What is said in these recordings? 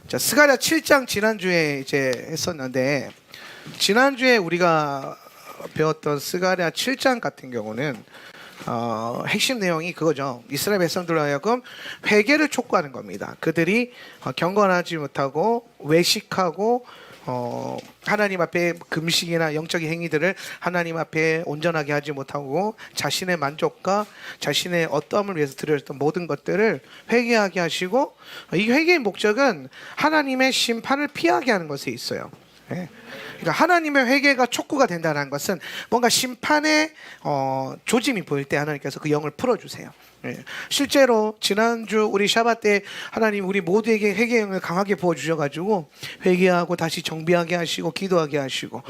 자, 스가랴 7장 지난주에 이제 했었는데, 지난주에 우리가 배웠던 스가랴 7장 같은 경우는 핵심 내용이 그거죠. 이스라엘 백성들로 하여금 회개를 촉구하는 겁니다. 그들이 경건하지 못하고 외식하고 하나님 앞에 금식이나 영적인 행위들을 하나님 앞에 온전하게 하지 못하고 자신의 만족과 자신의 어떠함을 위해서 드렸던 모든 것들을 회개하게 하시고, 이 회개의 목적은 하나님의 심판을 피하게 하는 것에 있어요. 그러니까 하나님의 회개가 촉구가 된다는 것은 뭔가 심판의 조짐이 보일 때 하나님께서 그 영을 풀어주세요. 실제로 지난주 우리 샤bat 때 하나님 우리 모두에게 회개의 영을 강하게 부어주셔가지고 회개하고 다시 정비하게 하시고 기도하게 하시고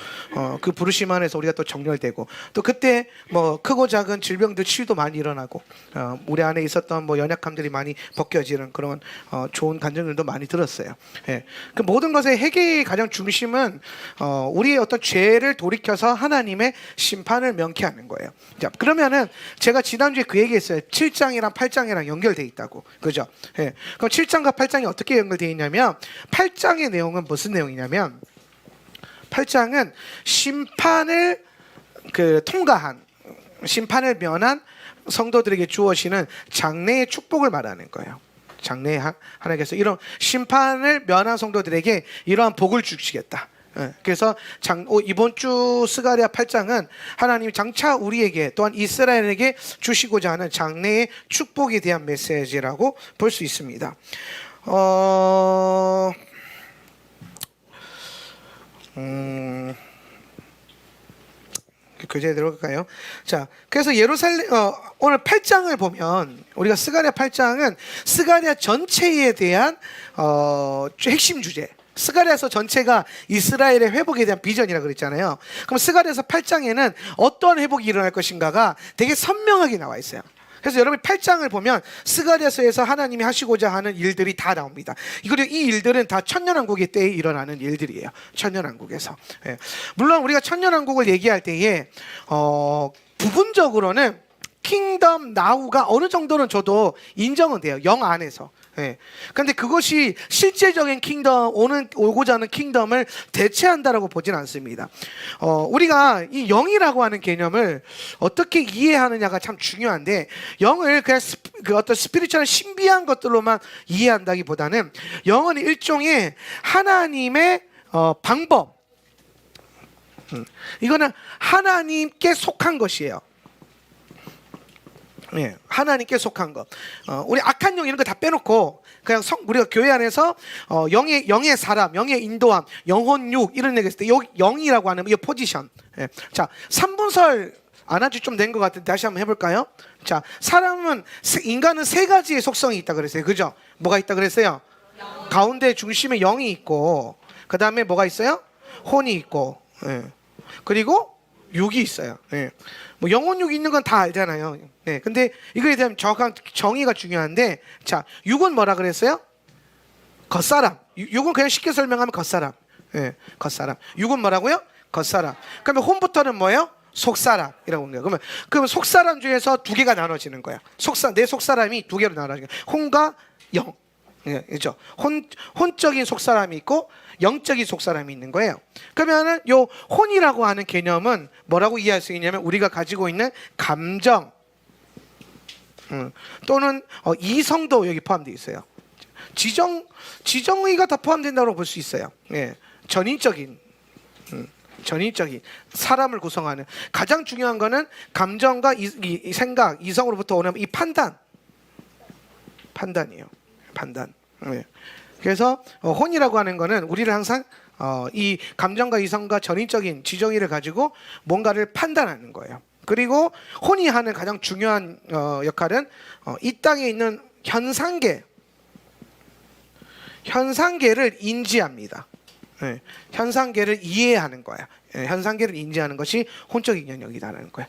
그 부르심 안에서 우리가 또 정렬되고, 또 그때 뭐 크고 작은 질병들 치유도 많이 일어나고 우리 안에 있었던 뭐 연약함들이 많이 벗겨지는 그런 좋은 간증들도 많이 들었어요. 그 모든 것의 회개의 가장 중심은 우리의 어떤 죄를 돌이켜서 하나님의 심판을 명쾌하는 거예요. 자, 그러면은 제가 지난주에 그 얘기했어요. 7장이랑 8장이랑 연결되어 있다고. 그죠? 그럼 7장과 8장이 어떻게 연결되어 있냐면, 8장의 내용은 무슨 내용이냐면, 8장은 심판을 통과한, 심판을 면한 성도들에게 주어지는 장래의 축복을 말하는 거예요. 장래에 하나님께서 이런 심판을 면한 성도들에게 이러한 복을 주시겠다. 그래서 이번 주 스가랴 8장은 하나님이 장차 우리에게 또한 이스라엘에게 주시고자 하는 장래의 축복에 대한 메시지라고 볼 수 있습니다. 교재에 들어갈까요? 자, 그래서 예루살렘 오늘 8장을 보면, 우리가 스가랴 8장은 스가랴 전체에 대한 핵심 주제, 스가랴서 전체가 이스라엘의 회복에 대한 비전이라고 그랬잖아요. 그럼 스가랴서 8장에는 어떠한 회복이 일어날 것인가가 되게 선명하게 나와 있어요. 그래서 여러분이 8장을 보면 스가랴서에서 하나님이 하시고자 하는 일들이 다 나옵니다. 그리고 이 일들은 다 천년왕국의 때에 일어나는 일들이에요. 천년왕국에서. 물론 우리가 천년왕국을 얘기할 때에 부분적으로는 킹덤 나우가 어느 정도는 저도 인정은 돼요. 영 안에서. 그런데 그것이 실제적인 킹덤, 오고자 하는 킹덤을 대체한다라고 보진 않습니다. 우리가 이 영이라고 하는 개념을 어떻게 이해하느냐가 참 중요한데, 영을 그냥 그 어떤 스피리추얼한 신비한 것들로만 이해한다기보다는 영은 일종의 하나님의 방법, 이거는 하나님께 속한 것이에요. 하나님께 속한 것. 우리 악한 영 이런 거 다 빼놓고 그냥 우리가 교회 안에서 영의 사람, 영의 인도함, 영혼육 이런 얘기 했을 때 여기 영이라고 하는 이 포지션. 자, 3분설 안 한지 좀 된 것 같은데 다시 한번 해볼까요? 자, 인간은 세 가지의 속성이 있다 그랬어요. 그죠? 뭐가 있다 그랬어요? 가운데 중심에 영이 있고, 그 다음에 뭐가 있어요? 혼이 있고, 그리고 육이 있어요. 뭐 영혼육이 있는 건 다 알잖아요. 근데 이거에 대한 정확한 정의가 중요한데, 자, 육은 뭐라 그랬어요? 겉사람. 육은 그냥 쉽게 설명하면 겉사람. 겉사람. 육은 뭐라고요? 겉사람. 그러면 혼부터는 뭐예요? 속사람이라고 하는 거예요. 그러면 속사람 중에서 두 개가 나눠지는 거야. 내 속사람이 두 개로 나눠지는 거야. 혼과 영. 그렇죠? 혼적인 속사람이 있고 영적인 속사람이 있는 거예요. 그러면은 요 혼이라고 하는 개념은 뭐라고 이해할 수 있냐면, 우리가 가지고 있는 감정 또는 이성도 여기 포함되어 있어요. 지정의가 다 포함된다고 볼 수 있어요. 전인적인 사람을 구성하는 가장 중요한 거는 감정과 이 생각, 이성으로부터 오는 이 판단이에요. 판단. 그래서 혼이라고 하는 거는 우리를 항상 이 감정과 이성과 전인적인 지정의를 가지고 뭔가를 판단하는 거예요. 그리고 혼이 하는 가장 중요한 역할은 이 땅에 있는 현상계를 인지합니다. 현상계를 이해하는 거야. 현상계를 인지하는 것이 혼적인 영역이라는 거야.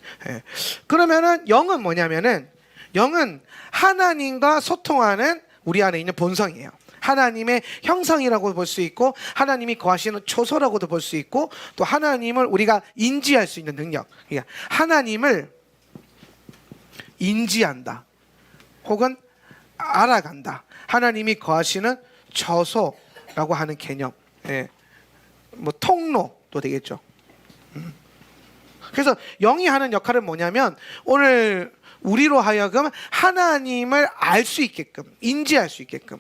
그러면은 영은 뭐냐면은, 영은 하나님과 소통하는 우리 안에 있는 본성이에요. 하나님의 형상이라고 볼 수 있고, 하나님이 거하시는 초소라고도 볼 수 있고, 또 하나님을 우리가 인지할 수 있는 능력. 하나님을 인지한다, 혹은 알아간다. 하나님이 거하시는 처소라고 하는 개념. 예. 뭐 통로도 되겠죠. 그래서 영이 하는 역할은 뭐냐면 오늘 우리로 하여금 하나님을 알 수 있게끔, 인지할 수 있게끔.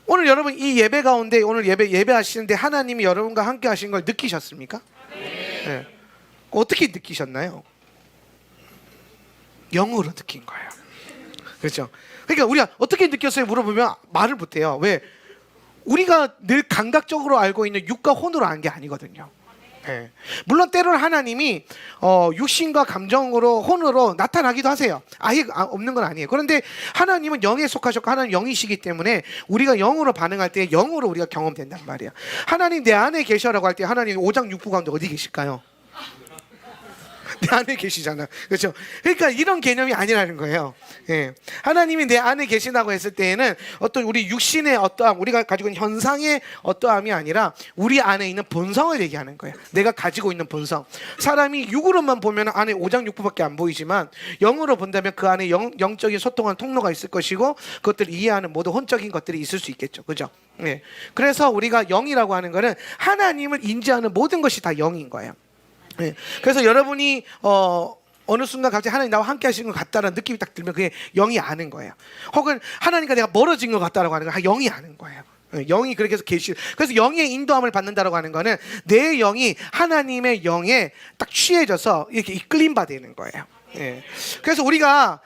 오늘 여러분 이 예배 가운데 오늘 예배하시는데 하나님이 여러분과 함께 하신 걸 느끼셨습니까? 네. 어떻게 느끼셨나요? 영으로 느낀 거예요. 그렇죠? 그러니까 우리가 어떻게 느꼈어요? 물어보면 말을 못해요. 왜? 우리가 늘 감각적으로 알고 있는 육과 혼으로 아는 게 아니거든요. 네. 물론 때로는 하나님이 육신과 감정으로 혼으로 나타나기도 하세요. 아예 없는 건 아니에요. 그런데 하나님은 영에 속하셨고 하나님 영이시기 때문에 우리가 영으로 반응할 때 영으로 우리가 경험된단 말이에요. 하나님 내 안에 계셔라고 할 때 하나님 오장육부 가운데 어디 계실까요? 내 안에 계시잖아. 그렇죠? 그러니까 이런 개념이 아니라는 거예요. 예. 하나님이 내 안에 계신다고 했을 때에는 어떤 우리 육신의 어떠함, 우리가 가지고 있는 현상의 어떠함이 아니라 우리 안에 있는 본성을 얘기하는 거예요. 내가 가지고 있는 본성. 사람이 육으로만 보면 안에 오장육부밖에 안 보이지만 영으로 본다면 그 안에 영적인 소통하는 통로가 있을 것이고 그것들을 이해하는 모든 혼적인 것들이 있을 수 있겠죠. 그죠? 예. 그래서 우리가 영이라고 하는 거는 하나님을 인지하는 모든 것이 다 영인 거예요. 네. 그래서 여러분이 어느 순간 갑자기 하나님 나와 함께 하시는 것 같다라는 느낌이 딱 들면 그게 영이 아는 거예요. 혹은 하나님과 내가 멀어진 것 같다라고 하는 건 영이 아는 거예요. 영이 그렇게 해서 계시. 그래서 영의 인도함을 받는다라고 하는 거는 내 영이 하나님의 영에 딱 취해져서 이렇게 이끌림 받는 거예요. 예. 그래서 우리가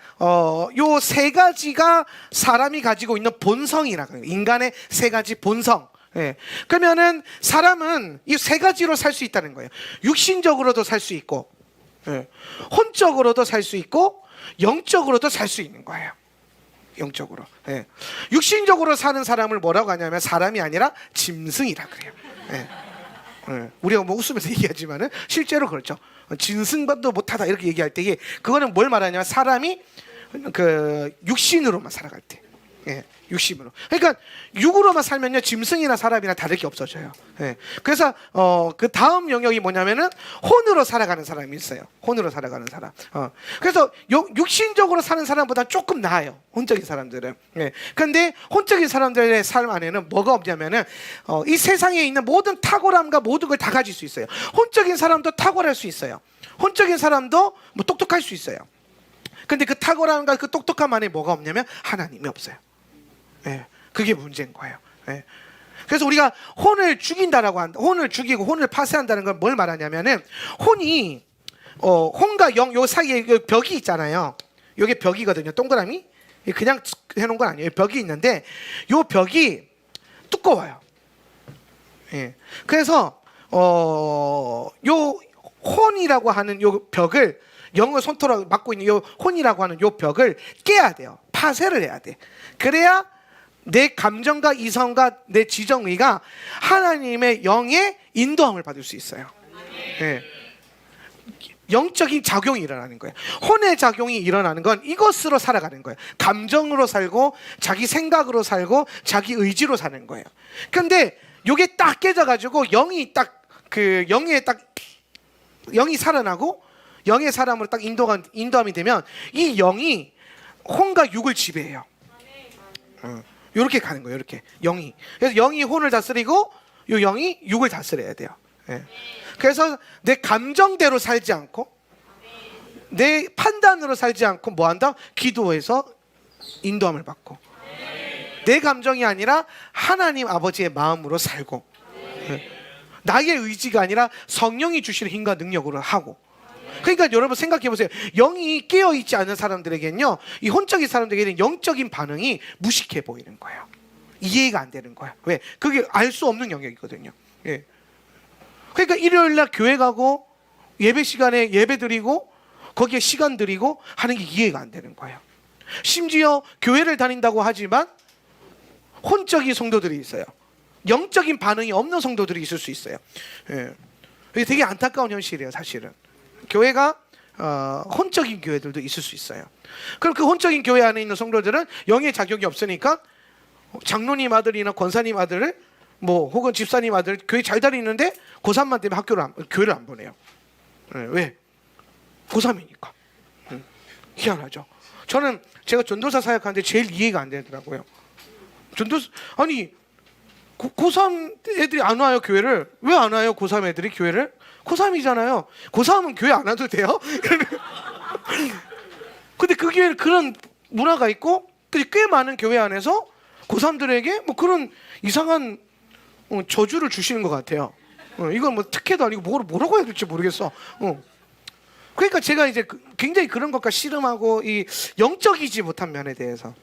요 세 가지가 사람이 가지고 있는 본성이라고 해요. 인간의 세 가지 본성. 예. 그러면은 사람은 이 세 가지로 살 수 있다는 거예요. 육신적으로도 살 수 있고, 예. 혼적으로도 살 수 있고, 영적으로도 살 수 있는 거예요. 영적으로. 예. 육신적으로 사는 사람을 뭐라고 하냐면 사람이 아니라 짐승이라 그래요. 예. 예. 우리가 뭐 웃으면서 얘기하지만은 실제로 그렇죠. 짐승도 못하다 이렇게 얘기할 때 그거는 뭘 말하냐면 사람이 그 육신으로만 살아갈 때. 예, 육심으로. 그러니까 육으로만 살면요 짐승이나 사람이나 다를 게 없어져요. 예. 그래서 그 다음 영역이 뭐냐면은 혼으로 살아가는 사람이 있어요. 혼으로 살아가는 사람. 그래서 육신적으로 사는 사람보다 조금 나아요. 혼적인 사람들은. 예. 그런데 혼적인 사람들의 삶 안에는 뭐가 없냐면은 이 세상에 있는 모든 탁월함과 모든 걸 다 가질 수 있어요. 혼적인 사람도 탁월할 수 있어요. 혼적인 사람도 뭐 똑똑할 수 있어요. 근데 그 탁월함과 그 똑똑함 안에 뭐가 없냐면 하나님이 없어요. 예, 그게 문제인 거예요. 예. 그래서 우리가 혼을 죽인다라고 한다. 혼을 죽이고 혼을 파쇄한다는 건 뭘 말하냐면은 혼이 혼과 영 요 사이에 벽이 있잖아요. 요게 벽이거든요. 동그라미. 그냥 해놓은 건 아니에요. 벽이 있는데 요 벽이 두꺼워요. 예. 그래서 요 혼이라고 하는 요 벽을 영을 손톱으로 막고 있는 요 혼이라고 하는 요 벽을 깨야 돼요. 파쇄를 해야 돼. 그래야 내 감정과 이성과 내 지정의가 하나님의 영의 인도함을 받을 수 있어요. 네. 영적인 작용이 일어나는 거예요. 혼의 작용이 일어나는 건 이것으로 살아가는 거예요. 감정으로 살고 자기 생각으로 살고 자기 의지로 사는 거예요. 근데 이게 딱 깨져가지고 영이 딱 그 영이 살아나고 영의 사람으로 딱 인도함이 되면 이 영이 혼과 육을 지배해요. 이렇게 가는 거예요. 이렇게 영이. 그래서 영이 혼을 다스리고 이 영이 육을 다스려야 돼요. 예. 그래서 내 감정대로 살지 않고 내 판단으로 살지 않고 뭐 한다? 기도해서 인도함을 받고 내 감정이 아니라 하나님 아버지의 마음으로 살고 예. 나의 의지가 아니라 성령이 주시는 힘과 능력으로 하고. 그러니까 여러분 생각해 보세요. 영이 깨어 있지 않은 사람들에게는요, 이 혼적인 사람들에게는 영적인 반응이 무식해 보이는 거예요. 이해가 안 되는 거야. 왜? 그게 알 수 없는 영역이거든요. 예. 그러니까 일요일 날 교회 가고 예배 시간에 예배 드리고 거기에 시간 드리고 하는 게 이해가 안 되는 거예요. 심지어 교회를 다닌다고 하지만 혼적인 성도들이 있어요. 영적인 반응이 없는 성도들이 있을 수 있어요. 예. 이게 되게 안타까운 현실이에요, 사실은. 교회가 혼적인 교회들도 있을 수 있어요. 그럼 그 혼적인 교회 안에 있는 성도들은 영의 자격이 없으니까 장로님 아들이나 권사님 아들을 뭐 혹은 집사님 아들 교회 잘 다니는데 고3만 되면 교회를 안 보내요. 네, 왜? 고3이니까. 희한하죠. 저는 제가 전도사 사역하는데 제일 이해가 안 되더라고요. 아니 고3 애들이 안 와요 교회를. 왜 안 와요 고3 애들이 교회를? 고3이잖아요. 고3은 교회 안 와도 돼요? 근데 그 교회는 그런 문화가 있고 꽤 많은 교회 안에서 고3들에게 뭐 그런 이상한 저주를 주시는 것 같아요. 이건 뭐 특혜도 아니고 뭐라고 해야 될지 모르겠어. 그러니까 제가 이제 굉장히 그런 것과 씨름하고 이 영적이지 못한 면에 대해서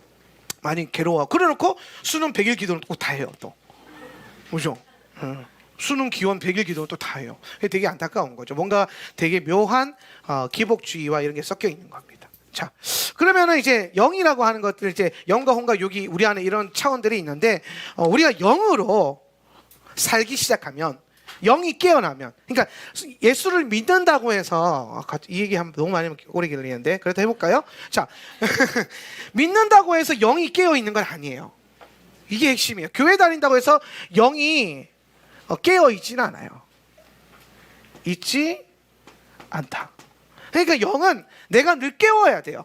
많이 괴로워. 그래놓고 수능 100일 기도는 또 다 해요. 또 그죠? 수능 기원 100일 기도는 또 다 해요. 되게 안타까운 거죠. 뭔가 되게 묘한 기복주의와 이런 게 섞여 있는 겁니다. 자, 그러면은 이제 영이라고 하는 것들, 이제 영과 혼과 육이 우리 안에 이런 차원들이 있는데, 우리가 영으로 살기 시작하면, 영이 깨어나면, 그러니까 예수를 믿는다고 해서 이 얘기하면 너무 많이 오래 걸리는데 그래도 해볼까요? 자, 믿는다고 해서 영이 깨어 있는 건 아니에요. 이게 핵심이에요. 교회 다닌다고 해서 영이 깨어 있지는 않아요. 있지 않다. 그러니까 영은 내가 늘 깨워야 돼요.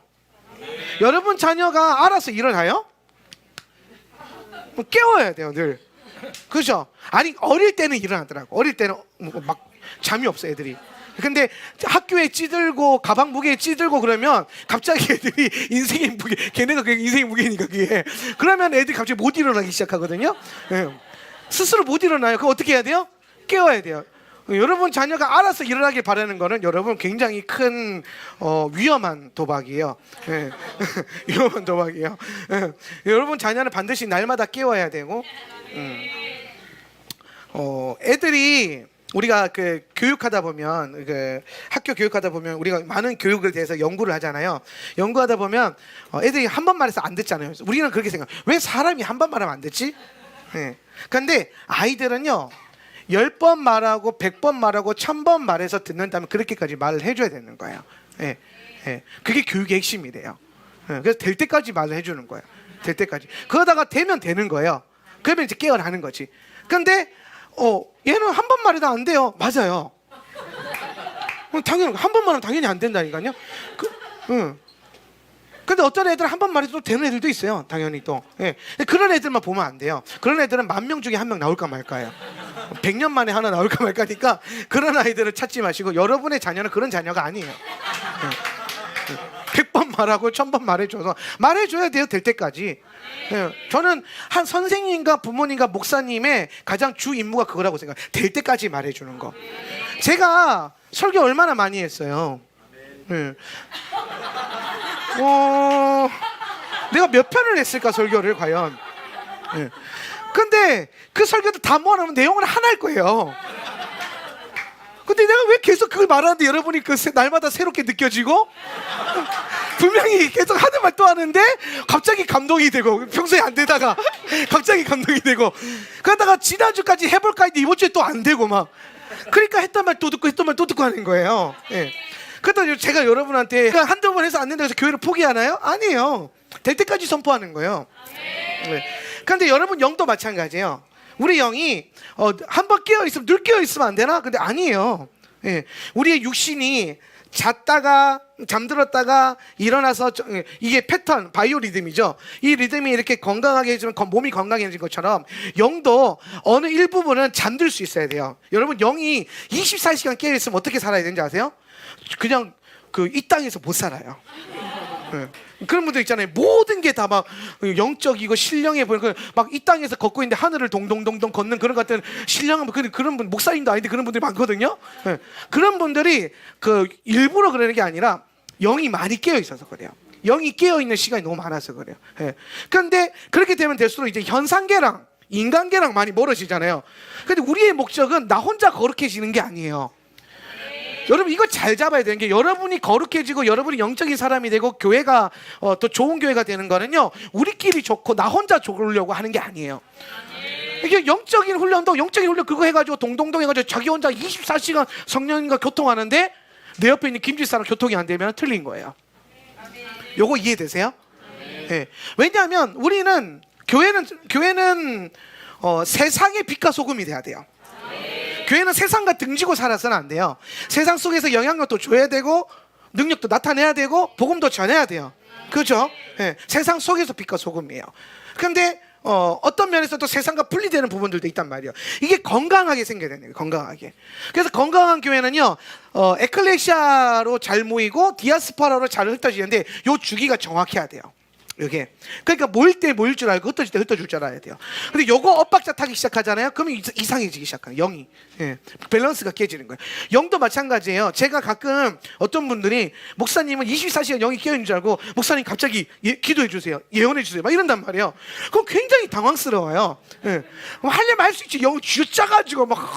여러분 자녀가 알아서 일어나요? 깨워야 돼요, 늘. 그죠? 아니 어릴 때는 일어나더라고. 어릴 때는 막 잠이 없어 애들이. 근데 학교에 찌들고 가방 무게에 찌들고 그러면 갑자기 애들이 인생의 무게, 걔네가 그게 인생의 무게니까 그게. 그러면 애들이 갑자기 못 일어나기 시작하거든요. 네. 스스로 못 일어나요. 그럼 어떻게 해야 돼요? 깨워야 돼요. 여러분 자녀가 알아서 일어나길 바라는 거는 여러분 굉장히 큰 위험한 도박이에요. 네. 위험한 도박이에요. 네. 여러분 자녀는 반드시 날마다 깨워야 되고, 애들이 우리가 그 교육하다 보면 학교 교육하다 보면 우리가 많은 교육에 대해서 연구를 하잖아요. 연구하다 보면 애들이 한 번 말해서 안 듣잖아요. 우리는 그렇게 생각. 왜 사람이 한 번 말하면 안 듣지? 네. 근데 아이들은요 10번 말하고 100번 말하고 1000번 말해서 듣는다면 그렇게까지 말을 해줘야 되는 거예요. 예, 예. 그게 교육의 핵심이래요. 예. 그래서 될 때까지 말을 해주는 거예요. 될 때까지. 그러다가 되면 되는 거예요. 그러면 이제 깨어나는 거지. 근데 얘는 한 번 말해도 안 돼요. 맞아요. 당연히 한 번만 하면 당연히 안 된다니까요. 근데 어떤 애들은 한 번 말해도 되는 애들도 있어요. 당연히 또. 예. 그런 애들만 보면 안 돼요. 그런 애들은 10,000명 중에 1명 나올까 말까요. 100년 만에 하나 나올까 말까니까 그런 아이들을 찾지 마시고 여러분의 자녀는 그런 자녀가 아니에요. 예. 100번 말하고 1000번 말해줘서 말해줘야 돼요. 될 때까지. 예. 저는 한 선생님과 부모님과 목사님의 가장 주 임무가 그거라고 생각해요. 될 때까지 말해주는 거. 제가 설교 얼마나 많이 했어요. 예. 내가 몇 편을 했을까 설교를 과연. 예. 근데 그 설교도 다 모아놓으면 내용은 하나일 거예요. 근데 내가 왜 계속 그걸 말하는데 여러분이 날마다 새롭게 느껴지고 분명히 계속 하는 말 또 하는데 갑자기 감동이 되고 평소에 안 되다가 갑자기 감동이 되고 그러다가 지난주까지 해볼까 했는데 이번 주에 또 안 되고 막 그러니까 했던 말 또 듣고 했던 말 또 듣고 하는 거예요. 예. 그러다 제가 여러분한테 한두 번 해서 안 된다고 해서 교회를 포기하나요? 아니에요. 될 때까지 선포하는 거예요. 네. 그런데 여러분 영도 마찬가지예요. 우리 영이 한 번 깨어있으면 늘 깨어있으면 안 되나? 근데 아니에요. 예. 우리의 육신이 잤다가 잠들었다가 일어나서 이게 패턴, 바이오 리듬이죠. 이 리듬이 이렇게 건강하게 해주면 몸이 건강해진 것처럼 영도 어느 일부분은 잠들 수 있어야 돼요. 여러분 영이 24시간 깨어있으면 어떻게 살아야 되는지 아세요? 그냥 이 땅에서 못 살아요. 네. 그런 분들 있잖아요. 모든 게 다 막 영적이고 신령해 보이고 막 이 땅에서 걷고 있는데 하늘을 동동동동 걷는 그런 것 같은 신령한 그런 분 목사님도 아닌데 그런 분들이 많거든요. 네. 그런 분들이 일부러 그러는 게 아니라 영이 많이 깨어 있어서 그래요. 영이 깨어 있는 시간이 너무 많아서 그래요. 네. 그런데 그렇게 되면 될수록 이제 현상계랑 인간계랑 많이 멀어지잖아요. 근데 우리의 목적은 나 혼자 거룩해지는 게 아니에요. 여러분 이거 잘 잡아야 되는 게 여러분이 거룩해지고 여러분이 영적인 사람이 되고 교회가 더 좋은 교회가 되는 거는요 우리끼리 좋고 나 혼자 좋으려고 하는 게 아니에요. 이게 영적인 훈련도 영적인 훈련 그거 해가지고 동동동 해가지고 자기 혼자 24시간 성령님과 교통하는데 내 옆에 있는 김집사랑 교통이 안 되면 틀린 거예요. 요거 이해되세요? 네. 왜냐하면 우리는 교회는 세상의 빛과 소금이 돼야 돼요. 교회는 세상과 등지고 살아서는 안 돼요. 세상 속에서 영향력도 줘야 되고 능력도 나타내야 되고 복음도 전해야 돼요. 그죠? 예, 세상 속에서 빛과 소금이에요. 근데 어떤 면에서 또 세상과 분리되는 부분들도 있단 말이에요. 이게 건강하게 생겨야 되는 거예요. 건강하게. 그래서 건강한 교회는요, 에클레시아로 잘 모이고 디아스포라로 잘 흩어지는데 요 주기가 정확해야 돼요. 이게 그러니까 모일 때 모일 줄 알고 흩어질 때 흩어질 줄 알아야 돼요. 근데 요거 엇박자 타기 시작하잖아요. 그러면 이상해지기 시작해요. 영이, 예, 밸런스가 깨지는 거예요. 영도 마찬가지예요. 제가 가끔 어떤 분들이 목사님은 24시간 영이 깨어있는 줄 알고 목사님 갑자기 기도해 주세요, 예언해 주세요 막 이런단 말이에요. 그럼 굉장히 당황스러워요. 예. 하려면 할 수 있지. 영을 쥐어짜가지고 막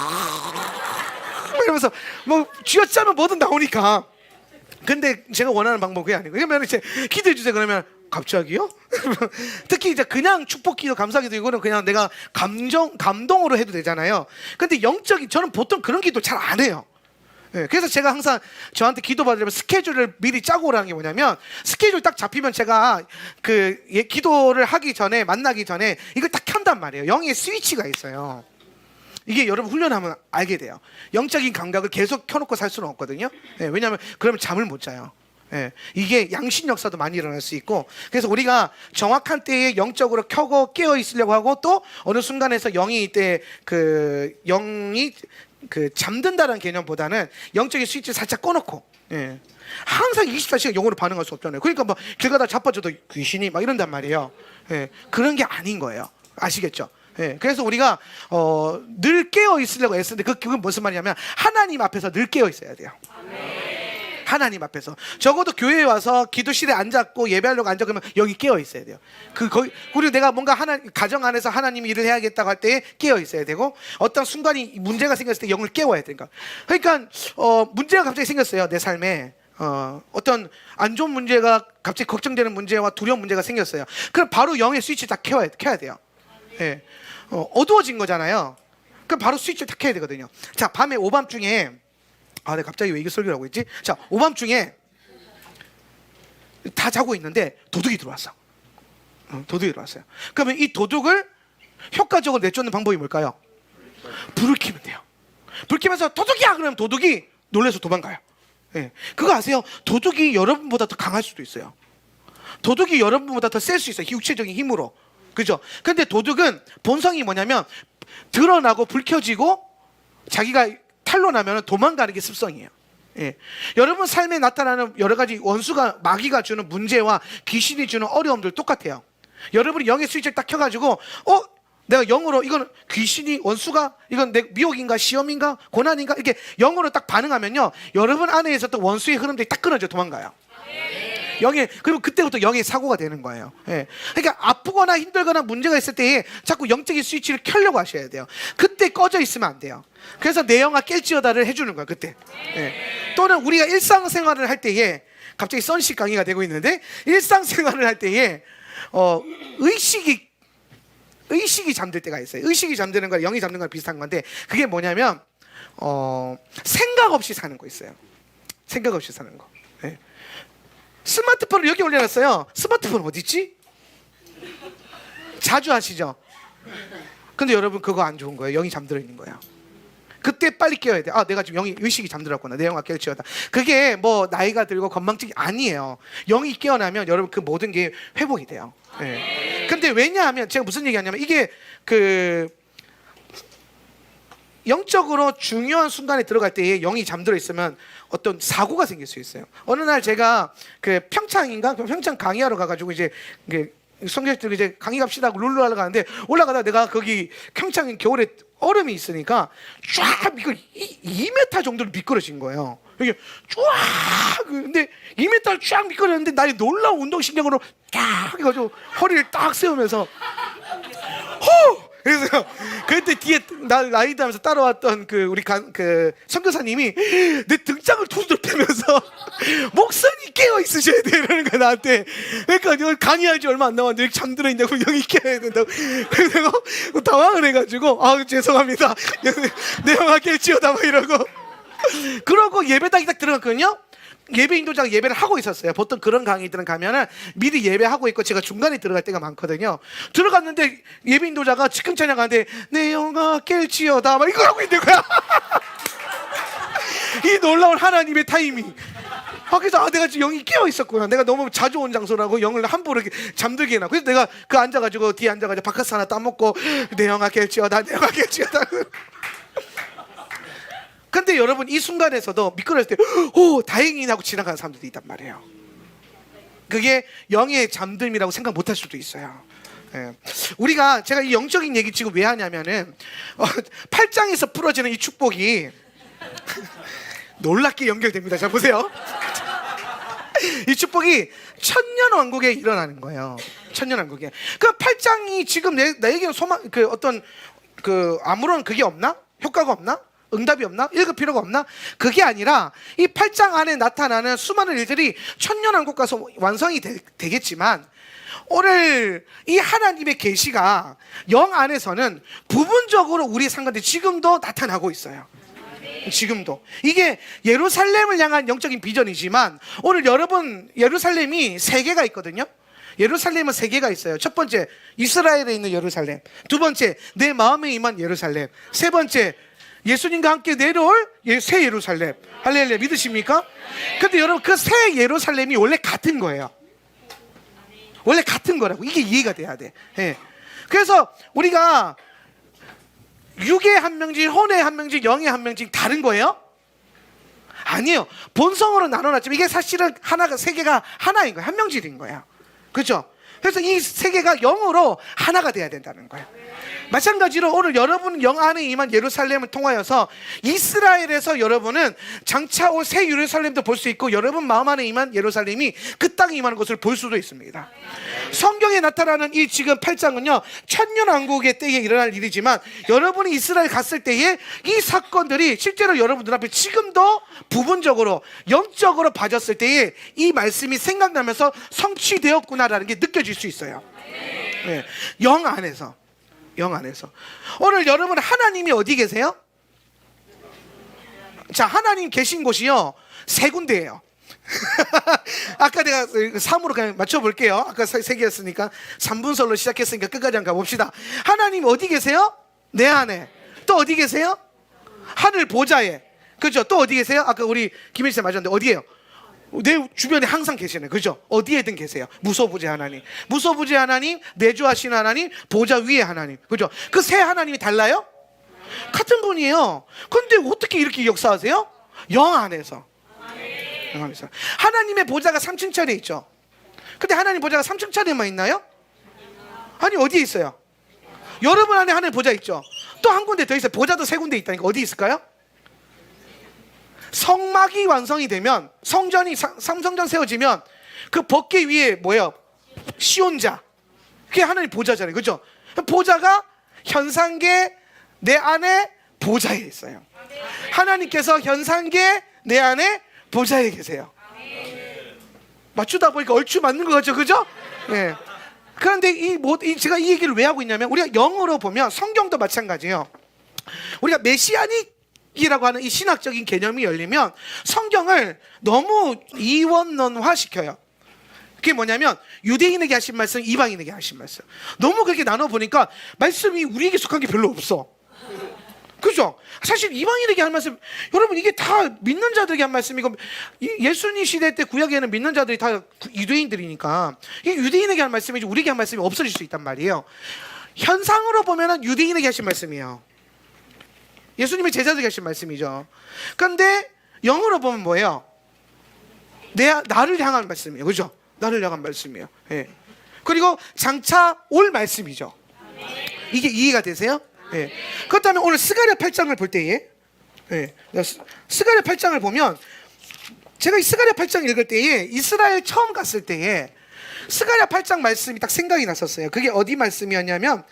이러면서 뭐 쥐어짜면 뭐든 나오니까. 근데 제가 원하는 방법은 그게 아니고, 그러면 이제 기도해 주세요 그러면 갑자기요? 특히 이제 그냥 축복기도 감사기도 이거는 그냥 내가 감동으로 해도 되잖아요. 근데 영적인, 저는 보통 그런 기도 잘 안 해요. 네, 그래서 제가 항상 저한테 기도 받으려면 스케줄을 미리 짜고 오라는 게 뭐냐면, 스케줄 딱 잡히면 제가 기도를 하기 전에, 만나기 전에 이걸 딱 켠단 말이에요. 영의 스위치가 있어요. 이게 여러분 훈련하면 알게 돼요. 영적인 감각을 계속 켜놓고 살 수는 없거든요. 네, 왜냐하면 그러면 잠을 못 자요. 예, 이게 양심 역사도 많이 일어날 수 있고, 그래서 우리가 정확한 때에 영적으로 켜고 깨어 있으려고 하고, 또 어느 순간에서 영이 잠든다는 개념보다는 영적인 스위치를 살짝 꺼놓고, 예, 항상 24시간 영으로 반응할 수 없잖아요. 그러니까 뭐 길 가다 자빠져도 귀신이 막 이런단 말이에요. 예, 그런 게 아닌 거예요. 아시겠죠? 예, 그래서 우리가 늘 깨어 있으려고 애쓰는데 그건 무슨 말이냐면 하나님 앞에서 늘 깨어 있어야 돼요. 하나님 앞에서. 적어도 교회에 와서 기도실에 앉았고 예배하려고 앉아 그러면 영이 깨어 있어야 돼요. 그리고 내가 뭔가 가정 안에서 하나님 일을 해야겠다고 할 때 깨어 있어야 되고, 어떤 순간이 문제가 생겼을 때 영을 깨워야 되니까. 그러니까 문제가 갑자기 생겼어요, 내 삶에. 어떤 안 좋은 문제가, 갑자기 걱정되는 문제와 두려운 문제가 생겼어요. 그럼 바로 영의 스위치 다 켜야 돼요. 예. 어두워진 거잖아요. 그럼 바로 스위치를 다 켜야 되거든요. 자, 밤에 오밤중에, 내가 갑자기 왜 이게 설교를 하고 있지? 자, 오밤중에 다 자고 있는데 도둑이 들어왔어. 도둑이 들어왔어요. 그러면 이 도둑을 효과적으로 내쫓는 방법이 뭘까요? 불을 켜면 돼요. 불 켜면서 도둑이야! 그러면 도둑이 놀라서 도망가요. 예. 그거 아세요? 도둑이 여러분보다 더 강할 수도 있어요. 도둑이 여러분보다 더 셀 수 있어요. 육체적인 힘으로. 그죠? 근데 도둑은 본성이 뭐냐면 드러나고 불 켜지고 자기가 탄로나면 도망가는 게 습성이에요. 예. 여러분 삶에 나타나는 여러 가지 원수가, 마귀가 주는 문제와 귀신이 주는 어려움들 똑같아요. 여러분이 영의 스위치를 딱 켜가지고 내가 영으로, 이건 귀신이, 원수가, 이건 내 미혹인가 시험인가 고난인가, 이렇게 영으로 딱 반응하면요, 여러분 안에 있었던 원수의 흐름들이 딱 끊어져 도망가요. 그리고 그때부터 영의 사고가 되는 거예요. 예. 그러니까 아프거나 힘들거나 문제가 있을 때에 자꾸 영적인 스위치를 켜려고 하셔야 돼요. 그때 꺼져 있으면 안 돼요. 그래서 내 영아 깰지어다를 해주는 거예요, 그때. 예. 또는 우리가 일상생활을 할 때에, 갑자기 선식 강의가 되고 있는데, 일상생활을 할 때에 의식이 잠들 때가 있어요. 의식이 잠드는 거랑 영이 잠드는 거랑 비슷한 건데, 그게 뭐냐면 생각 없이 사는 거 있어요. 생각 없이 사는 거. 예. 스마트폰을 여기 올려놨어요. 스마트폰 어디 있지? 자주 하시죠? 근데 여러분 그거 안 좋은 거예요. 영이 잠들어 있는 거예요. 그때 빨리 깨워야 돼. 내가 지금 의식이 잠들었구나. 내 영아 깰지어다. 그게 뭐 나이가 들고 건망증이 아니에요. 영이 깨어나면 여러분 그 모든 게 회복이 돼요. 네. 근데 왜냐하면 제가 무슨 얘기하냐면, 이게 영적으로 중요한 순간에 들어갈 때에 영이 잠들어 있으면 어떤 사고가 생길 수 있어요. 어느 날 제가 평창 강의하러 가가지고 이제 성적들 이제 강의 갑시다 하고 룰루 하러 가는데, 올라가다 내가 거기 평창 겨울에 얼음이 있으니까 쫙 2m 정도로 미끄러진 거예요. 이게 쫙, 근데 2m를 쫙 미끄러졌는데 나의 놀라운 운동신경으로 쫙 해가지고 허리를 딱 세우면서 그래서 그때 뒤에 나이드 하면서 따라왔던 우리 선교사님이 내 등짝을 투수를 패면서 목사님 깨어 있으셔야 돼 이러는 거야 나한테. 그러니까 너 강의할 지 얼마 안 남았는데 이렇게 잠들어 있냐고, 영이 깨어야 된다고. 그래서 내가 당황을 해가지고 죄송합니다, 내 영아 깰지어다 막 이러고, 그러고 예배당에 딱 들어갔거든요. 예배 인도자가 예배를 하고 있었어요. 보통 그런 강의들은 가면은 미리 예배하고 있고 제가 중간에 들어갈 때가 많거든요. 들어갔는데 예배 인도자가 즉흥 찬양하는데 내 영아 깰지어다 막 이걸 하고 있는 거야. 이 놀라운 하나님의 타이밍. 그래서 내가 지금 영이 깨어 있었구나. 내가 너무 자주 온 장소라고 영을 함부로 이렇게 잠들게 해놔. 그래서 내가 그 앉아가지고 뒤에 앉아가지고 바카스 하나 따먹고 내 영아 깰지어다, 내 영아 깰지어다. 근데 여러분 이 순간에서도 미끄러질 때 다행이네 하고 지나가는 사람들이 있단 말이에요. 그게 영의 잠듦이라고 생각 못할 수도 있어요. 예. 제가 이 영적인 얘기 지금 왜 하냐면은 8장에서 풀어지는 이 축복이 놀랍게 연결됩니다. 자 보세요. 이 축복이 천년왕국에 일어나는 거예요. 천년왕국에. 그 8장이 지금 나에게는 소망, 아무런 그게 없나? 효과가 없나? 응답이 없나? 읽을 필요가 없나? 그게 아니라 이 8장 안에 나타나는 수많은 일들이 천년왕국 가서 완성이 되겠지만 오늘 이 하나님의 계시가 영 안에서는 부분적으로 우리의 상관들이 지금도 나타나고 있어요. 지금도 이게 예루살렘을 향한 영적인 비전이지만 오늘 여러분 예루살렘이 세 개가 있거든요. 예루살렘은 세 개가 있어요. 첫 번째 이스라엘에 있는 예루살렘, 두 번째 내 마음에 임한 예루살렘, 세 번째 예수님과 함께 내려올 새 예루살렘. 할렐루야, 믿으십니까? 근데 여러분 그 새 예루살렘이 원래 같은 거예요. 원래 같은 거라고. 이게 이해가 돼야 돼. 예. 그래서 우리가 육의 한 명씩, 혼의 한 명씩, 영의 한 명씩 다른 거예요? 아니에요. 본성으로 나눠놨지만 이게 사실은 세 개가 하나인 거예요. 한 명질인 거예요. 그렇죠? 그래서 이 세 개가 영으로 하나가 돼야 된다는 거예요. 마찬가지로 오늘 여러분 영 안에 임한 예루살렘을 통하여서 이스라엘에서 여러분은 장차 올 새 예루살렘도 볼 수 있고 여러분 마음 안에 임한 예루살렘이 그 땅에 임하는 것을 볼 수도 있습니다. 성경에 나타나는 이 지금 8장은요 천년왕국의 때에 일어날 일이지만 여러분이 이스라엘 갔을 때에 이 사건들이 실제로 여러분 눈앞에 지금도 부분적으로 영적으로 봐졌을 때에 이 말씀이 생각나면서 성취되었구나라는 게 느껴질 수 있어요. 네. 영 안에서 오늘 여러분 하나님이 어디 계세요? 자, 하나님 계신 곳이요 세 군데예요. 아까 내가 3으로 그냥 맞춰볼게요. 아까 세 개였으니까 3분설로 시작했으니까 끝까지 한번 가봅시다. 하나님 어디 계세요? 내 안에. 또 어디 계세요? 하늘 보좌에. 그죠? 또 어디 계세요? 아까 우리 김일씨 맞았는데 어디에요? 내 주변에 항상 계시네. 그죠? 어디에든 계세요. 무소부재 하나님, 무소부재 하나님, 내주하신 하나님, 보좌 위에 하나님. 그죠? 그 세 하나님이 달라요? 같은 분이에요. 근데 어떻게 이렇게 역사하세요? 영 안에서. 영 안에서. 하나님의 보좌가 3층짜리에 있죠. 근데 하나님 보좌가 3층짜리에만 있나요? 아니 어디에 있어요? 여러분 안에 하나님 보좌 있죠. 또 한 군데 더 있어요. 보좌도 세 군데 있다니까. 어디 있을까요? 성막이 완성이 되면, 성전이 삼성전 세워지면 그 법궤 위에 뭐예요? 시온자. 그게 하나님 보좌잖아요. 그죠? 보좌가 현상계 내 안에 보좌에 있어요. 하나님께서 현상계 내 안에 보좌에 계세요. 맞추다 보니까 얼추 맞는 것 같죠? 그죠? 네. 그런데 제가 이 얘기를 왜 하고 있냐면 우리가 영어로 보면 성경도 마찬가지예요. 우리가 메시아닉이라고 하는 이 신학적인 개념이 열리면 성경을 너무 이원론화 시켜요. 그게 뭐냐면 유대인에게 하신 말씀, 이방인에게 하신 말씀. 너무 그렇게 나눠보니까 말씀이 우리에게 속한 게 별로 없어. 그죠? 사실 이방인에게 한 말씀, 여러분 이게 다 믿는 자들에게 한 말씀이고 예수님 시대 때 구약에는 믿는 자들이 다 유대인들이니까 이게 유대인에게 한 말씀이지 우리에게 한 말씀이 없어질 수 있단 말이에요. 현상으로 보면은 유대인에게 하신 말씀이에요. 예수님의 제자들에게 하신 말씀이죠. 그런데 영어로 보면 뭐예요? 나를 향한 말씀이에요. 그죠? 나를 향한 말씀이에요. 예. 그리고 장차 올 말씀이죠. 이게 이해가 되세요? 예. 그렇다면 오늘 스가랴 8장을 볼 때에 스가랴 8장을 보면 제가 이 스가랴 8장 읽을 때에 이스라엘 처음 갔을 때에 스가랴 8장 말씀이 딱 생각이 났었어요. 그게 어디 말씀이었냐면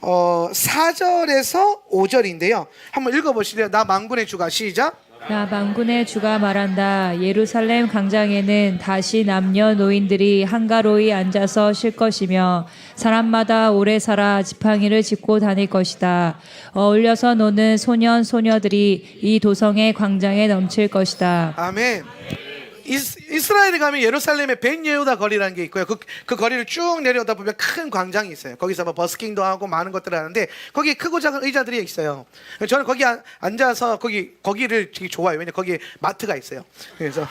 4절에서 5절인데요. 한번 읽어보실래요? 나 만군의 주가 시작. 나 만군의 주가 말한다. 예루살렘 광장에는 다시 남녀노인들이 한가로이 앉아서 쉴 것이며 사람마다 오래 살아 지팡이를 짚고 다닐 것이다. 어울려서 노는 소년 소녀들이 이 도성의 광장에 넘칠 것이다. 아멘. 이스라엘에 가면 예루살렘에 벤예후다 거리라는 게 있고요. 그 거리를 쭉 내려오다 보면 큰 광장이 있어요. 거기서 뭐 버스킹도 하고 많은 것들을 하는데 거기에 크고 작은 의자들이 있어요. 저는 거기 앉아서 거기를 되게 좋아해요. 왜냐면 거기에 마트가 있어요. 그래서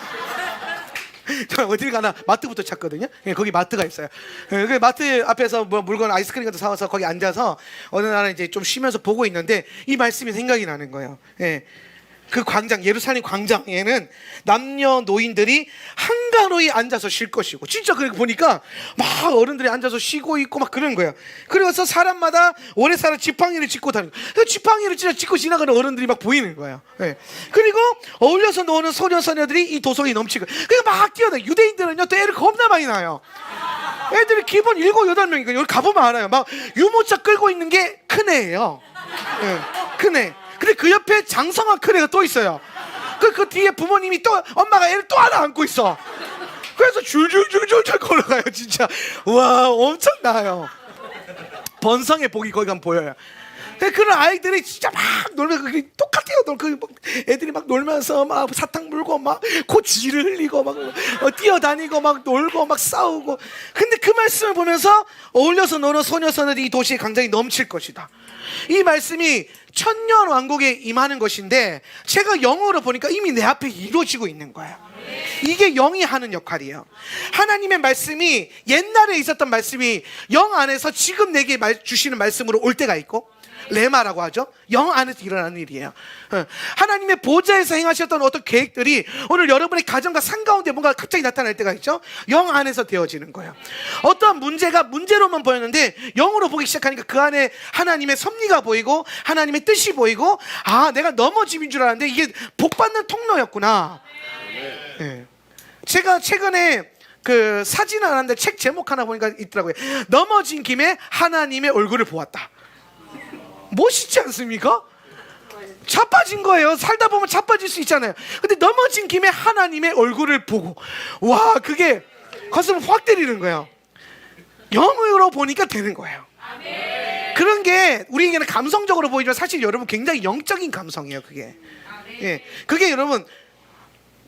저 어딜 가나 마트부터 찾거든요. 예, 거기 마트가 있어요. 예, 그 마트 앞에서 뭐 물건 아이스크림 같은 거 사와서 거기 앉아서 어느 날은 이제 좀 쉬면서 보고 있는데 이 말씀이 생각이 나는 거예요. 예. 그 광장, 예루살렘 광장에는 남녀 노인들이 한가로이 앉아서 쉴 것이고, 진짜 그렇게 보니까 막 어른들이 앉아서 쉬고 있고 막 그런 거예요. 그래서 사람마다 오래 살아 지팡이를 짚고 다니고, 그 지팡이를 진짜 짚고 지나가는 어른들이 막 보이는 거예요. 예. 그리고 어울려서 노는 소녀 소녀들이 이 도성이 넘치고, 그러니까 막 뛰어다녀. 유대인들은요 또 애를 겁나 많이 낳아요. 애들이 기본 7, 8명이니까 여기 가보면 알아요. 막 유모차 끌고 있는 게 큰애예요. 예, 큰애. 근데 그 옆에 장성한 큰애가 또 있어요. 그 뒤에 부모님이 또, 엄마가 애를 또 하나 안고 있어. 그래서 줄줄줄줄 걸어가요, 진짜. 와, 엄청나요. 번성의 복이 거기 가면 보여요. 그런 아이들이 진짜 막 놀면 그게 똑같아요. 애들이 막 놀면서 막 사탕 물고 막 코지를 흘리고 막 뛰어다니고 막 놀고 막 싸우고. 근데 그 말씀을 보면서 어울려서 노는 소녀소녀들이 이 도시의 광장이 넘칠 것이다. 이 말씀이 천년 왕국에 임하는 것인데 제가 영어로 보니까 이미 내 앞에 이루어지고 있는 거예요. 이게 영이 하는 역할이에요. 하나님의 말씀이 옛날에 있었던 말씀이 영 안에서 지금 내게 주시는 말씀으로 올 때가 있고, 레마라고 하죠. 영 안에서 일어나는 일이에요. 하나님의 보좌에서 행하셨던 어떤 계획들이 오늘 여러분의 가정과 삶 가운데 뭔가 갑자기 나타날 때가 있죠. 영 안에서 되어지는 거예요. 어떠한 문제가 문제로만 보였는데 영으로 보기 시작하니까 그 안에 하나님의 섭리가 보이고 하나님의 뜻이 보이고, 아, 내가 넘어짐인 줄 알았는데 이게 복받는 통로였구나. 네. 제가 최근에 그 사진을 하는데 책 제목 하나 보니까 있더라고요. 넘어진 김에 하나님의 얼굴을 보았다. 멋있지 않습니까? 자빠진 거예요. 살다 보면 자빠질 수 있잖아요. 근데 넘어진 김에 하나님의 얼굴을 보고, 와, 그게 가슴을 확 때리는 거예요. 영으로 보니까 되는 거예요. 그런 게 우리에게는 감성적으로 보이지만 사실 여러분 굉장히 영적인 감성이에요. 그게. 예, 그게 여러분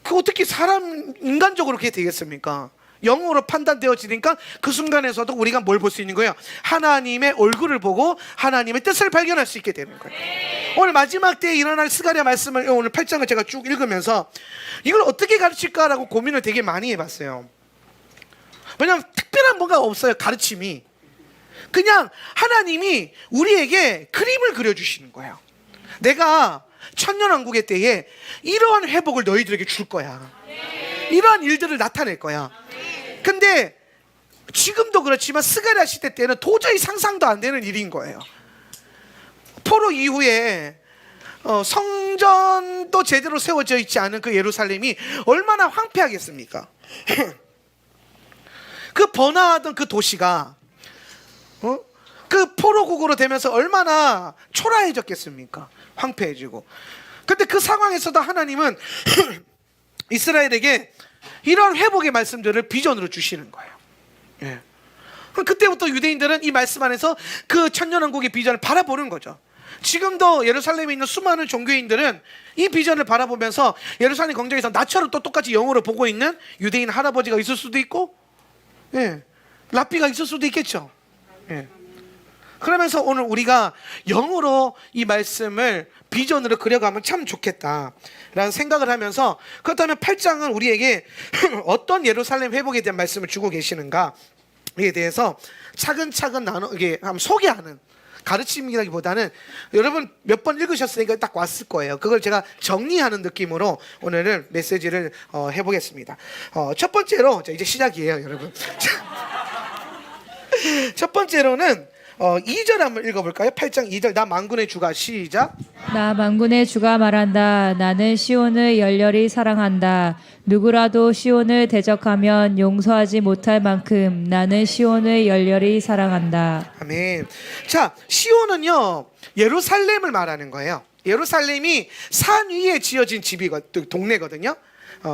그 어떻게 사람 인간적으로 그게 되겠습니까? 영으로 판단되어지니까 그 순간에서도 우리가 뭘 볼 수 있는 거예요? 하나님의 얼굴을 보고 하나님의 뜻을 발견할 수 있게 되는 거예요. 오늘 마지막 때에 일어날 스가랴 말씀을 오늘 8장을 제가 쭉 읽으면서 이걸 어떻게 가르칠까라고 고민을 되게 많이 해봤어요. 왜냐하면 특별한 뭔가 없어요. 가르침이. 그냥 하나님이 우리에게 그림을 그려주시는 거예요. 내가 천년왕국의 때에 이러한 회복을 너희들에게 줄 거야. 이러한 일들을 나타낼 거야. 근데 지금도 그렇지만 스가랴 시대 때는 도저히 상상도 안 되는 일인 거예요. 포로 이후에 성전도 제대로 세워져 있지 않은 그 예루살렘이 얼마나 황폐하겠습니까? 그 번화하던 그 도시가 그 포로국으로 되면서 얼마나 초라해졌겠습니까? 황폐해지고. 근데 그 상황에서도 하나님은 이스라엘에게 이런 회복의 말씀들을 비전으로 주시는 거예요. 예. 그때부터 유대인들은 이 말씀 안에서 그 천년왕국의 비전을 바라보는 거죠. 지금도 예루살렘에 있는 수많은 종교인들은 이 비전을 바라보면서 예루살렘 광장에서 나처럼 또 똑같이 영으로 보고 있는 유대인 할아버지가 있을 수도 있고, 예, 랍비가 있을 수도 있겠죠. 예. 그러면서 오늘 우리가 영으로 이 말씀을 비전으로 그려가면 참 좋겠다라는 생각을 하면서, 그렇다면 8장은 우리에게 어떤 예루살렘 회복에 대한 말씀을 주고 계시는가에 대해서 차근차근 이게 한번 소개하는 가르침이라기보다는 여러분 몇 번 읽으셨으니까 딱 왔을 거예요. 그걸 제가 정리하는 느낌으로 오늘은 메시지를 해보겠습니다. 첫 번째로 이제 시작이에요, 여러분. 첫 번째로는 2절 한번 읽어볼까요? 8장 2절. 나 만군의 주가, 시작. 나 만군의 주가 말한다. 나는 시온을 열렬히 사랑한다. 누구라도 시온을 대적하면 용서하지 못할 만큼 나는 시온을 열렬히 사랑한다. 아멘. 자, 시온은요 예루살렘을 말하는 거예요. 예루살렘이 산 위에 지어진 동네거든요.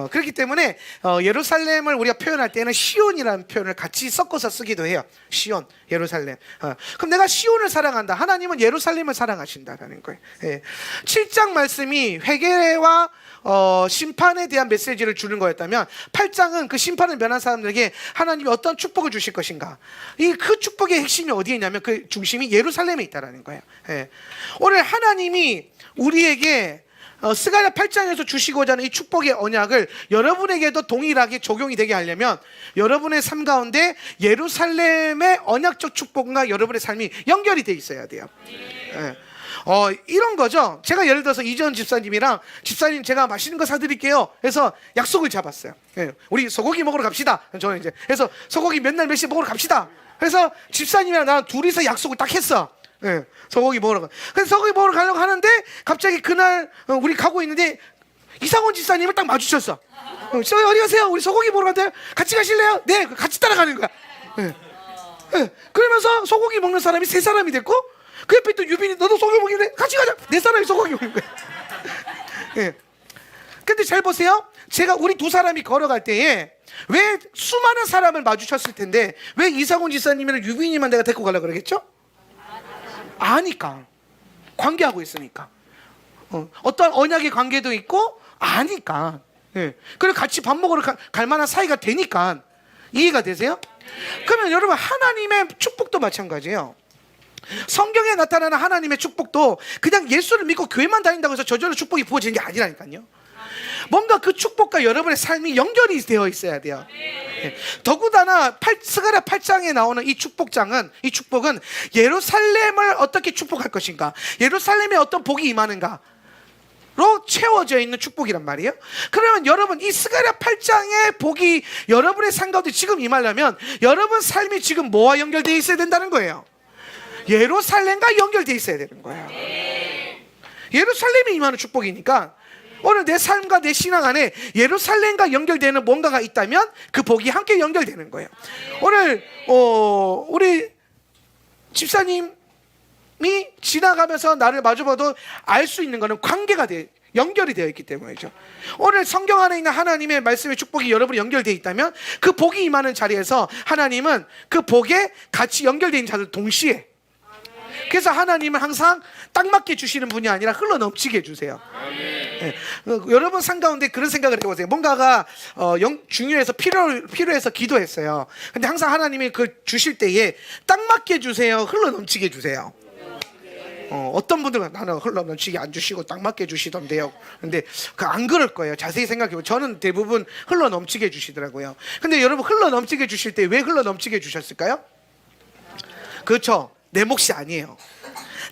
그렇기 때문에 예루살렘을 우리가 표현할 때는 시온이라는 표현을 같이 섞어서 쓰기도 해요. 시온, 예루살렘. 그럼 내가 시온을 사랑한다. 하나님은 예루살렘을 사랑하신다라는 거예요. 예. 7장 말씀이 회개와 심판에 대한 메시지를 주는 거였다면 8장은 그 심판을 면한 사람들에게 하나님이 어떤 축복을 주실 것인가, 그 축복의 핵심이 어디에 있냐면 그 중심이 예루살렘에 있다라는 거예요. 예. 오늘 하나님이 우리에게 스가랴 8장에서 주시고자 하는 이 축복의 언약을 여러분에게도 동일하게 적용이 되게 하려면 여러분의 삶 가운데 예루살렘의 언약적 축복과 여러분의 삶이 연결이 돼 있어야 돼요. 예. 이런 거죠. 제가 예를 들어서 이전 집사님이랑 집사님 제가 맛있는 거 사드릴게요 해서 약속을 잡았어요. 예. 우리 소고기 먹으러 갑시다. 저는 이제 해서 소고기 맨날 몇 시에 먹으러 갑시다. 그래서 집사님이랑 나랑 둘이서 약속을 딱 했어. 예, 소고기 먹으러 가. 그래서 소고기 먹으러 가려고 하는데 갑자기 그날 우리 가고 있는데 이상원 집사님을 딱 마주쳤어. 저희 어디 가세요? 우리 소고기 먹으러 간대요. 같이 가실래요? 네, 같이 따라가는 거야. 예. 예. 그러면서 소고기 먹는 사람이 세 사람이 됐고 그 옆에 또 유빈이 너도 소고기 먹는데 같이 가자. 네 사람이 소고기 먹는 거야. 예. 근데 잘 보세요. 제가 우리 두 사람이 걸어갈 때에 왜 수많은 사람을 마주쳤을 텐데 왜 이상원 집사님이랑 유빈이만 내가 데리고 가려고 그러겠죠? 아니까. 관계하고 있으니까. 어떤 언약의 관계도 있고 아니까. 예. 그리고 같이 밥 먹으러 갈 만한 사이가 되니까. 이해가 되세요? 그러면 여러분 하나님의 축복도 마찬가지예요. 성경에 나타나는 하나님의 축복도 그냥 예수를 믿고 교회만 다닌다고 해서 저절로 축복이 부어지는 게 아니라니까요. 뭔가 그 축복과 여러분의 삶이 연결이 되어 있어야 돼요. 예. 더구나 스가랴 8장에 나오는 이 축복은 예루살렘을 어떻게 축복할 것인가, 예루살렘에 어떤 복이 임하는가 로 채워져 있는 축복이란 말이에요. 그러면 여러분 이 스가랴 8장의 복이 여러분의 삶 가운데 지금 임하려면 여러분 삶이 지금 뭐와 연결되어 있어야 된다는 거예요? 예루살렘과 연결되어 있어야 되는 거예요. 예루살렘이 임하는 축복이니까 오늘 내 삶과 내 신앙 안에 예루살렘과 연결되는 뭔가가 있다면 그 복이 함께 연결되는 거예요. 오늘 우리 집사님이 지나가면서 나를 마주봐도 알 수 있는 것은 관계가 연결이 되어 있기 때문이죠. 오늘 성경 안에 있는 하나님의 말씀의 축복이 여러분이 연결되어 있다면 그 복이 임하는 자리에서 하나님은 그 복에 같이 연결되어 있는 자들 동시에, 그래서 하나님은 항상 딱 맞게 주시는 분이 아니라 흘러 넘치게 해주세요. 네. 여러분 삶 가운데 그런 생각을 해보세요. 뭔가가 중요해서 필요해서 기도했어요. 근데 항상 하나님이 그 주실 때에 딱 맞게 주세요, 흘러 넘치게 주세요. 어떤 분들은 나는 흘러 넘치게 안 주시고 딱 맞게 주시던데요. 근데 안 그럴 거예요. 자세히 생각해보면 저는 대부분 흘러 넘치게 주시더라고요. 근데 여러분 흘러 넘치게 주실 때 왜 흘러 넘치게 주셨을까요? 그렇죠. 내 몫이 아니에요.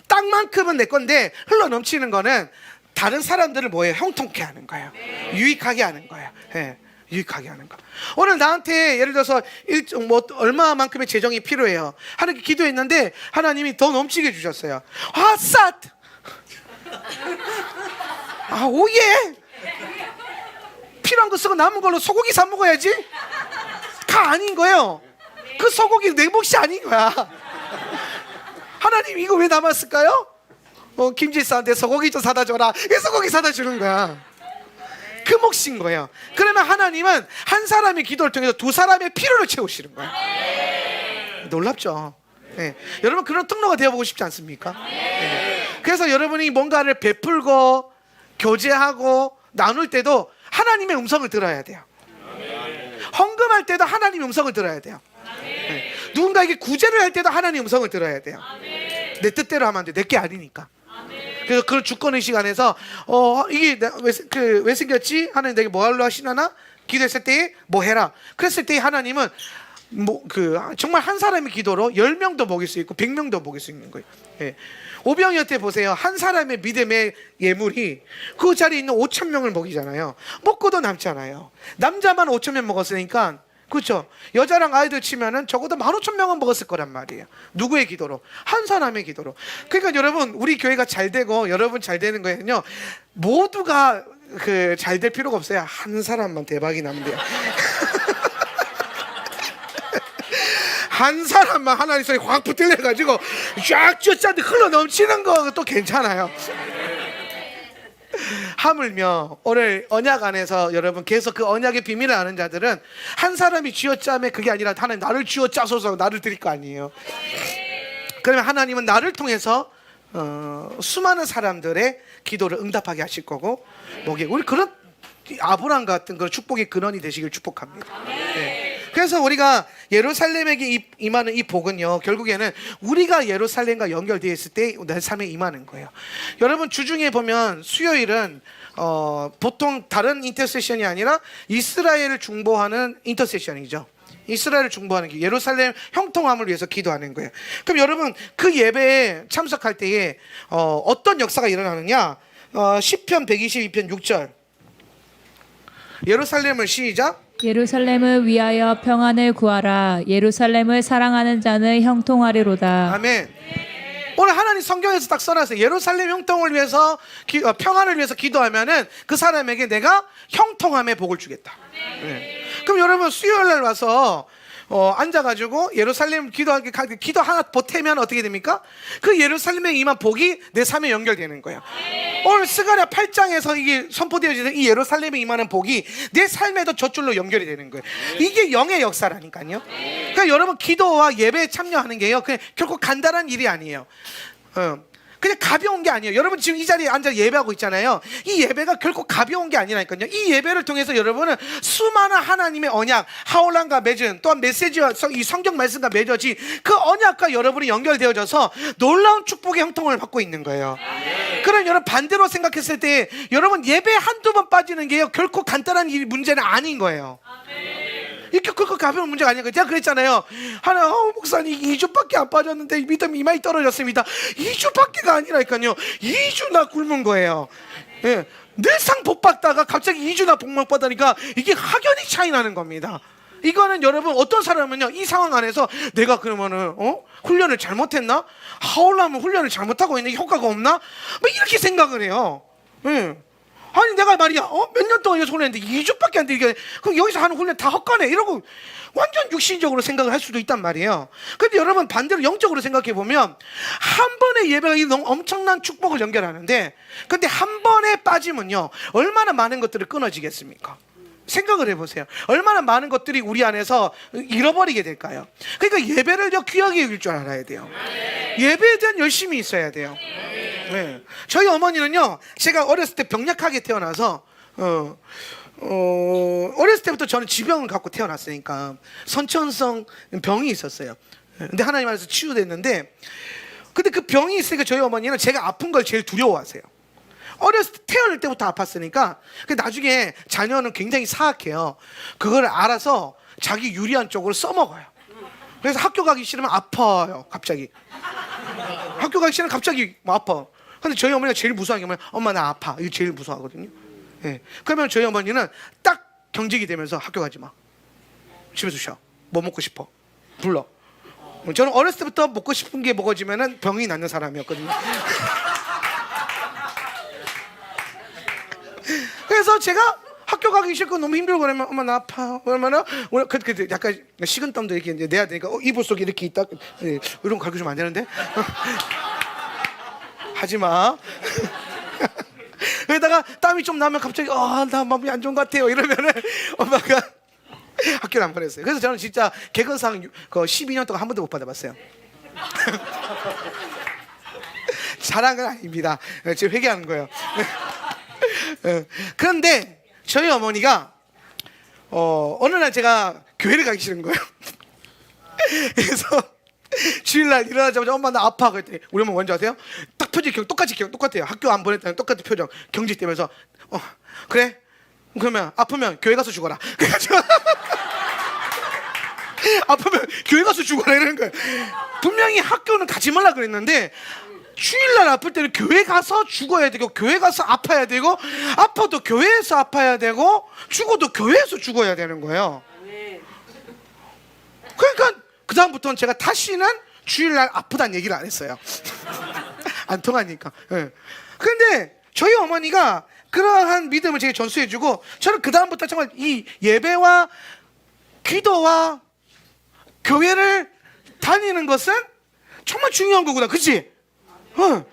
땅만큼은 내 건데 흘러 넘치는 거는 다른 사람들을 뭐예요? 형통케 하는 거예요. 유익하게 하는 거예요. 예, 유익하게 하는 거. 오늘 나한테 예를 들어서 얼마만큼의 재정이 필요해요. 하나님께 기도했는데 하나님이 더 넘치게 주셨어요. 앗! 오예! 필요한 거 쓰고 남은 걸로 소고기 사 먹어야지. 다 아닌 거예요. 그 소고기 내 몫이 아닌 거야. 하나님 이거 왜 남았을까요? 김지사한테 소고기 좀 사다 줘라. 소고기 사다 주는 거야. 그 몫인 거예요. 그러면 하나님은 한 사람의 기도를 통해서 두 사람의 필요를 채우시는 거예요. 놀랍죠? 네. 여러분 그런 통로가 되어보고 싶지 않습니까? 네. 그래서 여러분이 뭔가를 베풀고 교제하고 나눌 때도 하나님의 음성을 들어야 돼요. 헌금할 때도 하나님의 음성을 들어야 돼요. 네. 누군가에게 구제를 할 때도 하나님의 음성을 들어야 돼요. 내 뜻대로 하면 안 돼. 내게 아니니까. 그래서 그런 주권의식 안에서 이게 왜 생겼지? 하나님 내게 뭐 하려 하시나? 기도했을 때에 뭐 해라. 그랬을 때 하나님은 정말 한 사람의 기도로 10명도 먹일 수 있고 100명도 먹일 수 있는 거예요. 예. 오병이어때 보세요. 한 사람의 믿음의 예물이 그 자리에 있는 5,000명을 먹이잖아요. 먹고도 남잖아요. 남자만 5,000명 먹었으니까, 그렇죠? 여자랑 아이들 치면은 적어도 15,000명은 먹었을 거란 말이에요. 누구의 기도로? 한 사람의 기도로. 그러니까 여러분 우리 교회가 잘 되고 여러분 잘 되는 거는요, 모두가 잘 될 필요가 없어요. 한 사람만 대박이 나면 돼요. 한 사람만 하나님 소리 확 붙들려가지고 쫙 쥐어짜는데 흘러 넘치는 거 또 괜찮아요. 하물며 오늘 언약 안에서 여러분 계속 그 언약의 비밀을 아는 자들은 한 사람이 쥐어짜면 그게 아니라 하나님 나를 쥐어짜소서 나를 드릴 거 아니에요. 그러면 하나님은 나를 통해서 수많은 사람들의 기도를 응답하게 하실 거고, 우리 그런 아브라함 같은 그런 축복의 근원이 되시길 축복합니다. 네. 그래서 우리가 예루살렘에게 임하는 이 복은요, 결국에는 우리가 예루살렘과 연결되어 있을 때 내 삶에 임하는 거예요. 여러분, 주중에 보면 수요일은 보통 다른 인터세션이 아니라 이스라엘을 중보하는 인터세션이죠. 이스라엘을 중보하는 게 예루살렘 형통함을 위해서 기도하는 거예요. 그럼 여러분, 그 예배에 참석할 때에 어떤 역사가 일어나느냐? 시편 122편 6절. 예루살렘을 시작. 예루살렘을 위하여 평안을 구하라. 예루살렘을 사랑하는 자는 형통하리로다. 아멘. 오늘 하나님 성경에서 딱 써놨어요. 예루살렘 형통을 위해서 평안을 위해서 기도하면은 그 사람에게 내가 형통함의 복을 주겠다. 네. 그럼 여러분, 수요일 날 와서 앉아가지고 예루살렘 기도 하나 보태면 어떻게 됩니까? 그 예루살렘에 임한 복이 내 삶에 연결되는 거예요. 오늘 스가랴 8장에서 이게 선포되어지는 이 예루살렘에 임하는 복이 내 삶에도 저절로 연결이 되는 거예요. 이게 영의 역사라니까요. 그러니까 여러분, 기도와 예배에 참여하는 게요, 그냥 결코 간단한 일이 아니에요. 그냥 가벼운 게 아니에요. 여러분, 지금 이 자리에 앉아 예배하고 있잖아요. 이 예배가 결코 가벼운 게 아니라니까요. 이 예배를 통해서 여러분은 수많은 하나님의 언약, 하올랑과 맺은, 또한 메시지와 이 성경 말씀과 맺어진 그 언약과 여러분이 연결되어져서 놀라운 축복의 형통을 받고 있는 거예요. 그럼 여러분, 반대로 생각했을 때 여러분, 예배 한두 번 빠지는 게요, 결코 간단한 문제는 아닌 거예요. 이렇게 그거 가벼운 문제가 아니야. 제가 그랬잖아요. 목사님 2주밖에 안 빠졌는데 믿음이 많이 떨어졌습니다. 2주밖에가 아니라니까요. 2주나 굶은 거예요. 예. 늘상 복 받다가 갑자기 2주나 복만 받으니까 이게 확연히 차이 나는 겁니다. 이거는 여러분, 어떤 사람은요, 이 상황 안에서 내가 그러면은 훈련을 잘못했나? 하올라면 훈련을 잘못하고 있는 효과가 없나? 뭐 이렇게 생각을 해요. 예. 아니, 내가 말이야, 몇 년 동안 여기서 훈련했는데 2주밖에 안 되게, 그럼 여기서 하는 훈련 다 헛가네, 이러고 완전 육신적으로 생각을 할 수도 있단 말이에요. 근데 여러분, 반대로 영적으로 생각해 보면 한 번의 예배가 이 너무 엄청난 축복을 연결하는데, 근데 한 번에 빠지면요, 얼마나 많은 것들이 끊어지겠습니까? 생각을 해보세요. 얼마나 많은 것들이 우리 안에서 잃어버리게 될까요? 그러니까 예배를 귀하게 여길 줄 알아야 돼요. 예배에 대한 열심이 있어야 돼요. 네. 저희 어머니는요, 제가 어렸을 때 병약하게 태어나서 어렸을 때부터 저는 지병을 갖고 태어났으니까 선천성 병이 있었어요. 근데 하나님 안에서 치유됐는데, 근데 그 병이 있으니까 저희 어머니는 제가 아픈 걸 제일 두려워하세요. 어렸을 때, 태어날 때부터 아팠으니까. 나중에 자녀는 굉장히 사악해요. 그걸 알아서 자기 유리한 쪽으로 써먹어요. 그래서 학교 가기 싫으면 아파요, 갑자기. 학교 가기 싫으면 갑자기 아파. 근데 저희 어머니가 제일 무서운 게 뭐냐면, 엄마 나 아파, 이거 제일 무서워하거든요. 예. 그러면 저희 어머니는 딱 경직이 되면서 학교 가지 마, 집에서 쉬어, 뭐 먹고 싶어 불러. 저는 어렸을 때부터 먹고 싶은 게 먹어지면은 병이 낫는 사람이었거든요. 그래서 제가 학교 가기 싫고 너무 힘들고 그러면, 엄마 나 아파, 그러면은 그 약간 식은땀도 이렇게 이제 내야 되니까, 이불 속에 이렇게 있다, 이런 거 가르쳐주면 안 되는데. 하지 마. 그러다가 땀이 좀 나면 갑자기 나 마음이 안 좋은 것 같아요, 이러면은 엄마가 학교를 안 보냈어요. 그래서 저는 진짜 개근상 12년 동안 한 번도 못 받아봤어요. 자랑은 아닙니다. 지금 회개하는 거예요. 그런데 저희 어머니가 어느 날 제가 교회를 가기 싫은 거예요. 그래서 주일날 일어나자마자 엄마 나 아파 그랬더니 우리 어머니 뭔지 아세요? 딱 표정 똑같아요. 학교 안 보냈다는 똑같은 표정, 경직되면서 그래? 그러면 아프면 교회 가서 죽어라. 그래가지고 아프면 교회 가서 죽어라 이러는 거예요. 분명히 학교는 가지 말라 그랬는데 주일날 아플 때는 교회 가서 죽어야 되고, 교회 가서 아파야 되고, 아파도 교회에서 아파야 되고, 죽어도 교회에서 죽어야 되는 거예요. 그러니까 그 다음부터는 제가 다시는 주일날 아프다는 얘기를 안 했어요. 안 통하니까. 그런데 저희 어머니가 그러한 믿음을 제게 전수해주고, 저는 그 다음부터 정말 이 예배와 기도와 교회를 다니는 것은 정말 중요한 거구나, 그치? 맞아,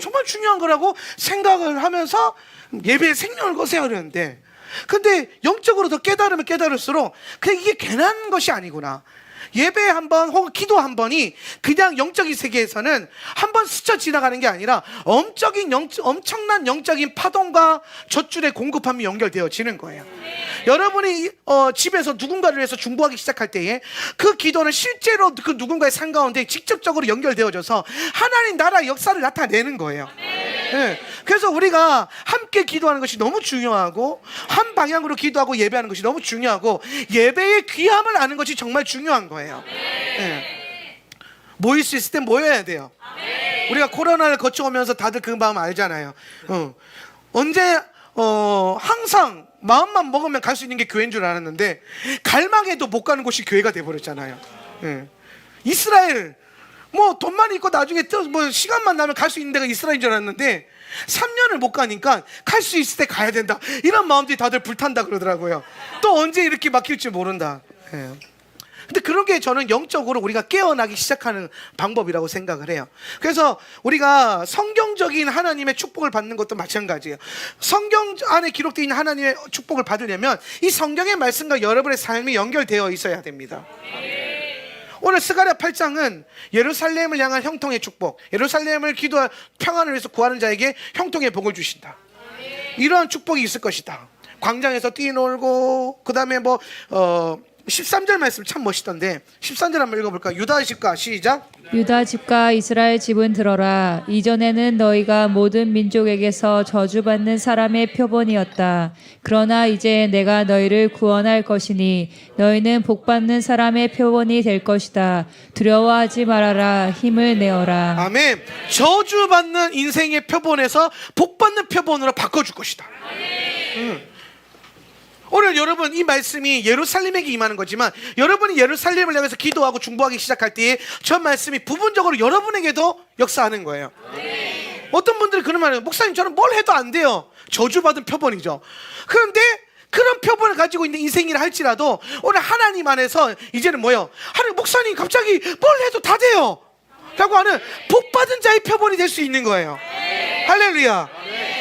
정말 중요한 거라고 생각을 하면서 예배에 생명을 거세요 그러는데, 근데 영적으로 더 깨달으면 깨달을수록 그냥 이게 괜한 것이 아니구나. 예배 한 번 혹은 기도 한 번이 그냥 영적인 세계에서는 한 번 스쳐 지나가는 게 아니라 엄청난 영적인 파동과 젖줄의 공급함이 연결되어지는 거예요. 여러분이 집에서 누군가를 위해서 중보하기 시작할 때에 그 기도는 실제로 그 누군가의 삶 가운데 직접적으로 연결되어져서 하나님 나라의 역사를 나타내는 거예요. 네. 그래서 우리가 함께 기도하는 것이 너무 중요하고 한 방향으로 기도하고 예배하는 것이 너무 중요하고 예배의 귀함을 아는 것이 정말 중요한 거예요. 네. 모일 수 있을 때 모여야 돼요. 우리가 코로나를 거쳐오면서 다들 그 마음 알잖아요. 언제 항상 마음만 먹으면 갈 수 있는 게 교회인 줄 알았는데 갈망해도 못 가는 곳이 교회가 돼버렸잖아요. 이스라엘 뭐 돈만 있고 나중에 뭐 시간만 나면 갈 수 있는 데가 이스라엘인 줄 알았는데 3년을 못 가니까 갈 수 있을 때 가야 된다, 이런 마음들이 다들 불탄다 그러더라고요. 또 언제 이렇게 막힐지 모른다. 근데 그런 게 저는 영적으로 우리가 깨어나기 시작하는 방법이라고 생각을 해요. 그래서 우리가 성경적인 하나님의 축복을 받는 것도 마찬가지예요. 성경 안에 기록되어 있는 하나님의 축복을 받으려면 이 성경의 말씀과 여러분의 삶이 연결되어 있어야 됩니다. 오늘 스가랴 8장은 예루살렘을 향한 형통의 축복, 예루살렘을 기도할 평안을 위해서 구하는 자에게 형통의 복을 주신다, 이러한 축복이 있을 것이다. 광장에서 뛰놀고, 그 다음에 13절 말씀 참 멋있던데 13절 한번 읽어볼까요? 유다 집과 시작. 유다 집과 이스라엘 집은 들어라. 이전에는 너희가 모든 민족에게서 저주받는 사람의 표본이었다. 그러나 이제 내가 너희를 구원할 것이니 너희는 복받는 사람의 표본이 될 것이다. 두려워하지 말아라. 힘을 내어라. 아멘. 저주받는 인생의 표본에서 복받는 표본으로 바꿔줄 것이다. 오늘 여러분 이 말씀이 예루살렘에게 임하는 거지만 여러분이 예루살렘을 향해서 기도하고 중보하기 시작할 때에 저 말씀이 부분적으로 여러분에게도 역사하는 거예요. 어떤 분들이 그런 말을 해요. 목사님 저는 뭘 해도 안 돼요. 저주받은 표본이죠. 그런데 그런 표본을 가지고 있는 인생이라 할지라도 오늘 하나님 안에서 이제는 뭐예요? 하나님 목사님 갑자기 뭘 해도 다 돼요 라고 하는 복받은 자의 표본이 될 수 있는 거예요. 할렐루야.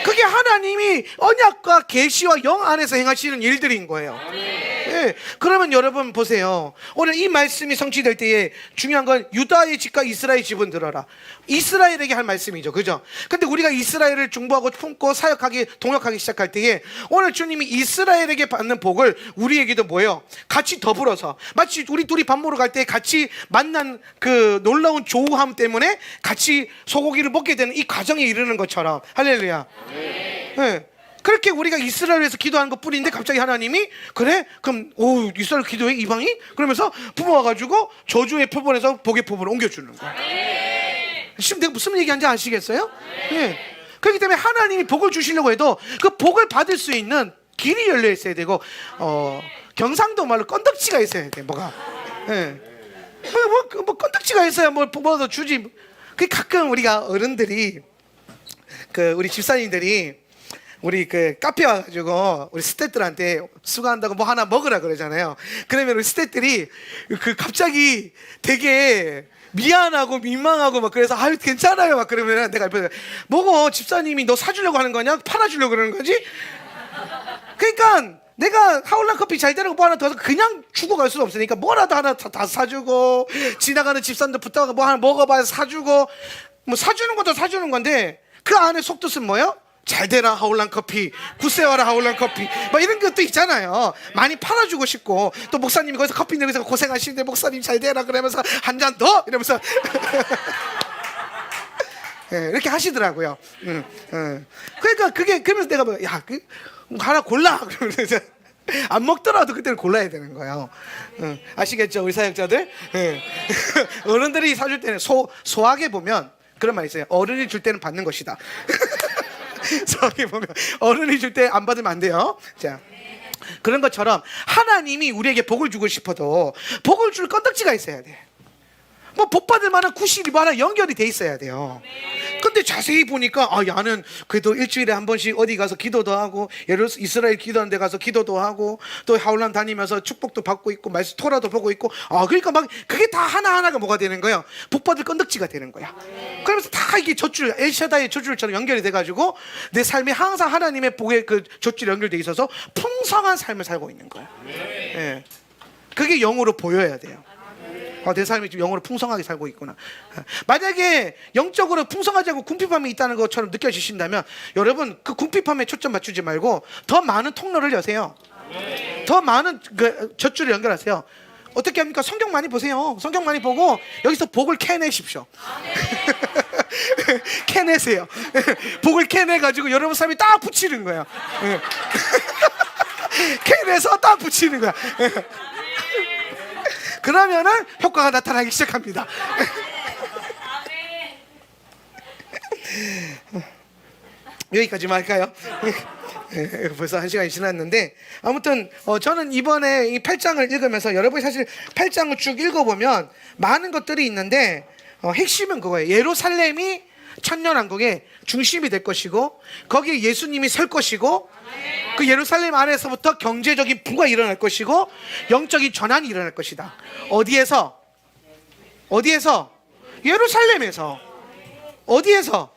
그게 하나님이 언약과 계시와 영 안에서 행하시는 일들인 거예요. 예. 그러면 여러분 보세요. 오늘 이 말씀이 성취될 때에 중요한 건 유다의 집과 이스라엘 집은 들어라. 이스라엘에게 할 말씀이죠, 그죠? 근데 우리가 이스라엘을 중보하고 품고 사역하기 동역하기 시작할 때에 오늘 주님이 이스라엘에게 받는 복을 우리에게도 뭐예요? 같이 더불어서 마치 우리 둘이 밥 먹으러 갈 때 같이 만난 그 놀라운 조우함 때문에 같이 소고기를 먹게 되는 이 과정에 이르는 것처럼. 할렐루야. 네. 그렇게 우리가 이스라엘을 위해서 기도하는 것 뿐인데 갑자기 하나님이 그래? 그럼 이스라엘 기도해 이방인? 그러면서 부모와가지고 저주의 표본에서 복의 표본을 옮겨주는 거야. 지금 내가 무슨 얘기하는지 아시겠어요? 네. 그렇기 때문에 하나님이 복을 주시려고 해도 그 복을 받을 수 있는 길이 열려 있어야 되고 경상도 말로 건덕지가 있어야 돼. 뭐가 뭐 건덕지가 있어야 뭐더 주지. 그 가끔 우리가 어른들이 우리 집사님들이 우리 카페 와가지고 우리 스태프들한테 수고한다고 뭐 하나 먹으라 그러잖아요. 그러면 우리 스태프들이 갑자기 되게 미안하고 민망하고 막 그래서 아유 괜찮아요 막 그러면 내가 옆에서 먹어, 집사님이 너 사주려고 하는 거냐? 팔아주려고 그러는 거지? 그러니까 내가 하울란 커피 잘 되라고 뭐 하나 더 그냥 주고 갈 수는 없으니까 뭐라도 하나 다 사주고, 지나가는 집사람들 붙다가 뭐 하나 먹어봐야 사주고, 뭐 사주는 것도 사주는 건데 그 안에 속뜻은 뭐예요? 잘 되라 하울란 커피, 굿세와라 하울란 커피, 뭐 이런 것도 있잖아요. 많이 팔아주고 싶고, 또 목사님이 거기서 커피 내면서 고생하시는데 목사님 잘 되라 그러면서 한 잔 더 이러면서 네, 이렇게 하시더라고요. 그러니까 그러면서 내가 하나 골라 그러면서 안 먹더라도 그때는 골라야 되는 거예요. 아시겠죠, 우리 사역자들? 어른들이 사줄 때는 소하게 보면 그런 말 있어요. 어른이 줄 때는 받는 것이다. 저기 보면 어른이 줄 때 안 받으면 안 돼요. 자, 그런 것처럼 하나님이 우리에게 복을 주고 싶어도 복을 줄 건덕지가 있어야 돼. 뭐 복 받을 만한 구실이 하나 연결이 돼 있어야 돼요. 근데 자세히 보니까 야는 그래도 일주일에 한 번씩 어디 가서 기도도 하고, 이스라엘 기도하는 데 가서 기도도 하고, 또 하울란 다니면서 축복도 받고 있고, 말씀 토라도 보고 있고, 그러니까 막 그게 다 하나하나가 뭐가 되는 거예요? 복 받을 건덕지가 되는 거야. 그러면서 다 이게 젖줄, 엘샤다의 젖줄처럼 연결이 돼가지고 내 삶에 항상 하나님의 복의 그 젖줄이 연결돼 있어서 풍성한 삶을 살고 있는 거야. 예. 그게 영으로 보여야 돼요. 내 삶이 좀 영으로 풍성하게 살고 있구나. 만약에 영적으로 풍성하지 않고 궁핍함이 있다는 것처럼 느껴지신다면 여러분 그 궁핍함에 초점 맞추지 말고 더 많은 통로를 여세요. 더 많은 그 젖줄을 연결하세요. 어떻게 합니까? 성경 많이 보세요. 성경 많이 보고 여기서 복을 캐내십시오. 캐내세요. 복을 캐내가지고 여러분 삶이 딱 붙이는 거야. 캐내서 딱 붙이는 거야. 그러면은 효과가 나타나기 시작합니다. 여기까지만 할까요? 벌써 1시간이 지났는데 아무튼 저는 이번에 이 8장을 읽으면서 여러분이 사실 8장을 쭉 읽어보면 많은 것들이 있는데 핵심은 그거예요. 예루살렘이 천년왕국의 중심이 될 것이고 거기에 예수님이 설 것이고 그 예루살렘 안에서부터 경제적인 부가 일어날 것이고 영적인 전환이 일어날 것이다. 어디에서? 예루살렘에서. 어디에서?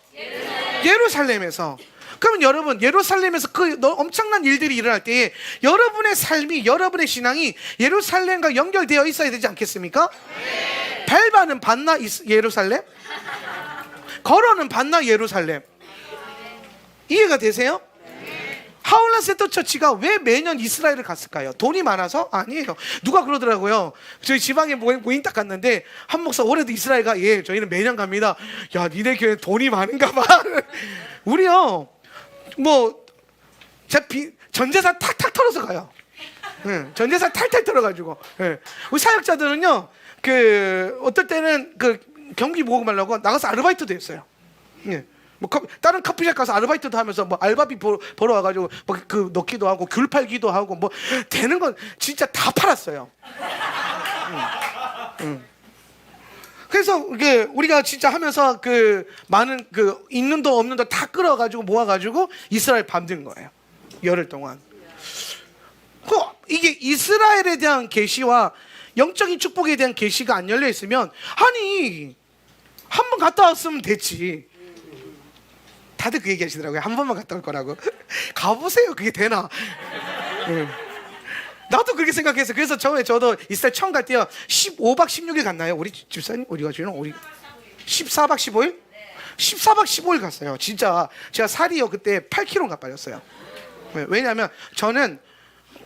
예루살렘에서. 그러면 여러분 예루살렘에서 그 엄청난 일들이 일어날 때에 여러분의 삶이 여러분의 신앙이 예루살렘과 연결되어 있어야 되지 않겠습니까? 밟아는 받나 예루살렘? 걸어는 받나 예루살렘? 이해가 되세요? 하울란 세터 처치가 왜 매년 이스라엘을 갔을까요? 돈이 많아서? 아니에요. 누가 그러더라고요. 저희 지방에 모임 딱 갔는데 한 목사 올해도 이스라엘 가. 예, 저희는 매년 갑니다. 야, 니네 교회 돈이 많은가 봐. 우리요 뭐 전재산 탁탁 털어서 가요. 전재산 탈탈 털어가지고. 우리 사역자들은요 그 어떨 때는 그 경비 모금 하려고 나가서 아르바이트도 했어요. 뭐 다른 커피숍 가서 아르바이트도 하면서 뭐 알바비 벌어 와가지고 뭐 그 넣기도 하고 귤 팔기도 하고 뭐 되는 건 진짜 다 팔았어요. 그래서 이게 우리가 진짜 하면서 그 많은 그 있는 돈 없는 돈 다 끌어가지고 모아가지고 이스라엘 밤든 거예요. 열흘 동안. 이게 이스라엘에 대한 계시와 영적인 축복에 대한 계시가 안 열려 있으면 아니 한 번 갔다 왔으면 됐지. 다들 그 얘기 하시더라고요. 한 번만 갔다 올 거라고. 가보세요. 그게 되나? 나도 그렇게 생각했어. 그래서 처음에 저도 이스라엘 처음 갈 때요 15박 16일 갔나요? 우리 집사님 어디 가시나? 우리 14박 15일? 14박 15일 갔어요. 진짜 제가 살이요 그때 8kg가 빠졌어요. 왜냐하면 저는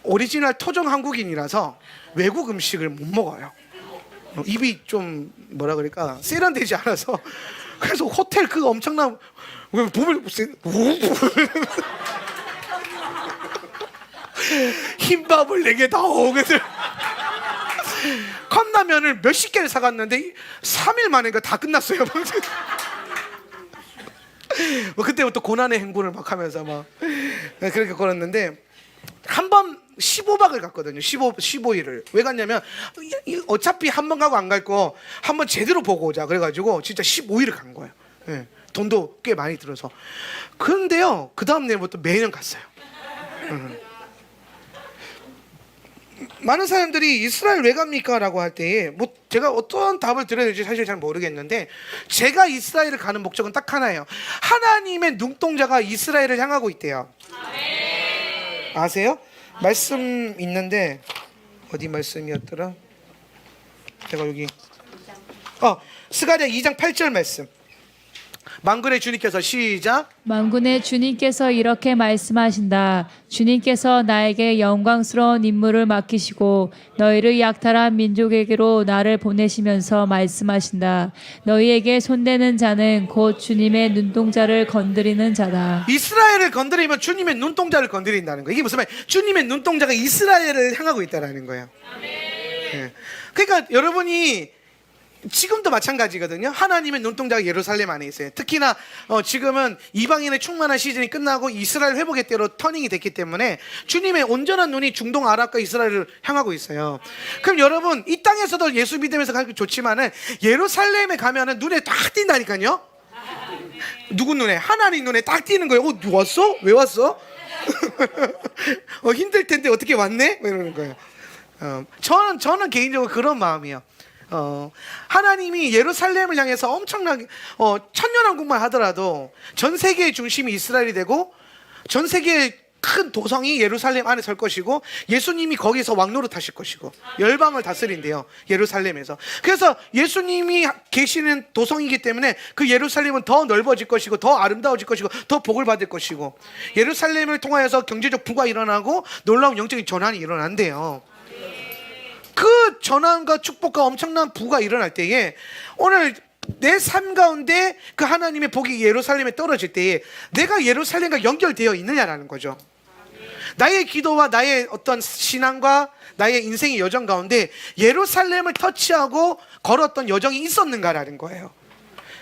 오리지널 토종 한국인이라서 외국 음식을 못 먹어요. 입이 좀 뭐라 그럴까 세련되지 않아서. 그래서 호텔 그 엄청난 몸을 흰밥을 4개 다 오거든. 컵라면을 몇십 개를 사갔는데 3일 만에 다 끝났어요. 뭐 그때부터 고난의 행군을 막 하면서 막 그렇게 걸었는데 한 번 15박을 갔거든요. 15일을. 왜 갔냐면 어차피 한 번 가고 안 갈 거 한 번 제대로 보고 오자. 그래가지고 진짜 15일을 간 거예요. 돈도 꽤 많이 들어서. 그런데요 그 다음 날부터 매년 갔어요. 많은 사람들이 이스라엘 왜 갑니까? 라고 할 때에 뭐 제가 어떤 답을 드려야 될지 사실 잘 모르겠는데 제가 이스라엘을 가는 목적은 딱 하나예요. 하나님의 눈동자가 이스라엘을 향하고 있대요. 아세요? 말씀 있는데 어디 말씀이었더라? 제가 여기 스가랴 2장 8절 말씀. 만군의 주님께서 시작. 만군의 주님께서 이렇게 말씀하신다. 주님께서 나에게 영광스러운 임무를 맡기시고 너희를 약탈한 민족에게로 나를 보내시면서 말씀하신다. 너희에게 손대는 자는 곧 주님의 눈동자를 건드리는 자다. 이스라엘을 건드리면 주님의 눈동자를 건드린다는 거예요. 이게 무슨 말이에요? 주님의 눈동자가 이스라엘을 향하고 있다는 거예요. 그러니까 여러분이 지금도 마찬가지거든요. 하나님의 눈동자가 예루살렘 안에 있어요. 특히나 지금은 이방인의 충만한 시즌이 끝나고 이스라엘 회복의 때로 터닝이 됐기 때문에 주님의 온전한 눈이 중동 아랍과 이스라엘을 향하고 있어요. 그럼 여러분 이 땅에서도 예수 믿으면서 가기 좋지만은 예루살렘에 가면은 눈에 딱 띈다니까요. 누구 눈에? 하나님 눈에 딱 띄는 거예요. 왔어? 왜 왔어? 힘들 텐데 어떻게 왔네? 이러는 거예요. 저는 개인적으로 그런 마음이에요. 하나님이 예루살렘을 향해서 엄청나게 천년왕국만 하더라도 전 세계의 중심이 이스라엘이 되고 전 세계의 큰 도성이 예루살렘 안에 설 것이고 예수님이 거기서 왕노릇 하실 것이고 열방을 다스린대요, 예루살렘에서. 그래서 예수님이 계시는 도성이기 때문에 그 예루살렘은 더 넓어질 것이고 더 아름다워질 것이고 더 복을 받을 것이고 예루살렘을 통하여서 경제적 부가 일어나고 놀라운 영적인 전환이 일어난대요. 그 전환과 축복과 엄청난 부가 일어날 때에 오늘 내 삶 가운데 그 하나님의 복이 예루살렘에 떨어질 때에 내가 예루살렘과 연결되어 있느냐라는 거죠. 나의 기도와 나의 어떤 신앙과 나의 인생의 여정 가운데 예루살렘을 터치하고 걸었던 여정이 있었는가라는 거예요.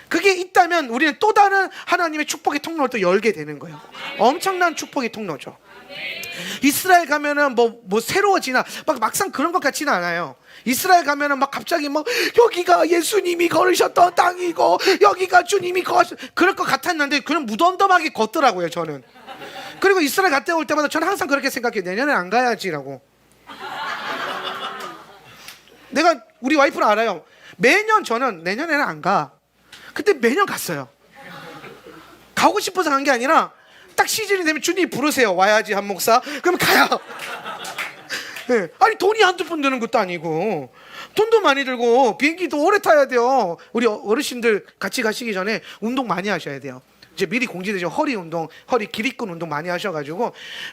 그게 있다면 우리는 또 다른 하나님의 축복의 통로를 또 열게 되는 거예요. 엄청난 축복의 통로죠. 이스라엘 가면은 뭐 새로워지나 막상 그런 것 같지는 않아요. 이스라엘 가면은 막 갑자기 여기가 예수님이 걸으셨던 땅이고 여기가 주님이 그럴 것 같았는데 그냥 무덤덤하게 걷더라고요, 저는. 그리고 이스라엘 갔다 올 때마다 저는 항상 그렇게 생각해요. 내년에 안 가야지라고. 내가 우리 와이프는 알아요. 매년 저는 내년에는 안 가. 근데 매년 갔어요. 가고 싶어서 간 게 아니라 딱 시즌이 되면 주님 부르세요. 와야지 한 목사. 그러면 가요. 네. 아니 돈이 한두 푼 드는 것도 아니고 돈도 많이 들고 비행기도 오래 타야 돼요. 우리 어르신들 같이 가시기 전에 운동 많이 하셔야 돼요. 이제 미리 공지되죠. 허리 운동, 허리 기립근 운동 많이 하셔가지고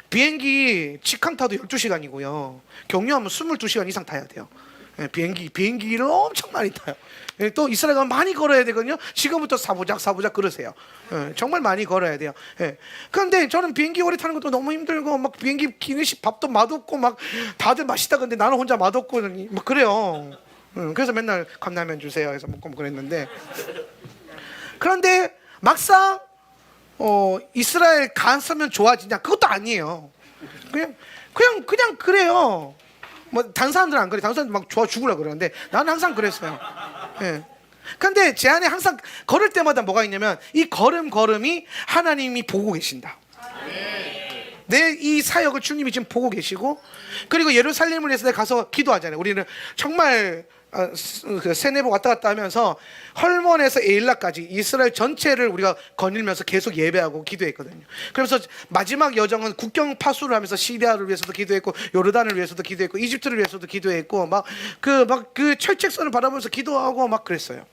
비행기 직항 타도 12시간이고요 경유하면 22시간 이상 타야 돼요. 네, 비행기를 엄청 많이 타요. 네, 또 이스라엘 가면 많이 걸어야 되거든요. 지금부터 사부작 그러세요. 네, 정말 많이 걸어야 돼요. 네. 그런데 저는 비행기 오래 타는 것도 너무 힘들고 막 비행기 기내식 밥도 맛없고 막 다들 맛있다 근데 나는 혼자 맛없고 막 그래요. 그래서 맨날 컵라면 주세요 해서 먹고 그랬는데 그런데 막상 이스라엘 갔으면 좋아지냐? 그것도 아니에요. 그냥 그래요. 다른 사람들은 안 그래. 다른 사람들 막 좋아 죽으려 그러는데 나는 항상 그랬어요. 예. 근데 제 안에 항상 걸을 때마다 뭐가 있냐면 이 걸음이 하나님이 보고 계신다. 내 이 사역을 주님이 지금 보고 계시고 그리고 예루살렘을 위해서 내가 가서 기도하잖아요. 우리는 정말 세네보 왔다 갔다 하면서 헐몬에서 에일라까지 이스라엘 전체를 우리가 거닐면서 계속 예배하고 기도했거든요. 그래서 마지막 여정은 국경 파수를 하면서 시리아를 위해서도 기도했고 요르단을 위해서도 기도했고 이집트를 위해서도 기도했고 그 철책선을 바라보면서 기도하고 막 그랬어요.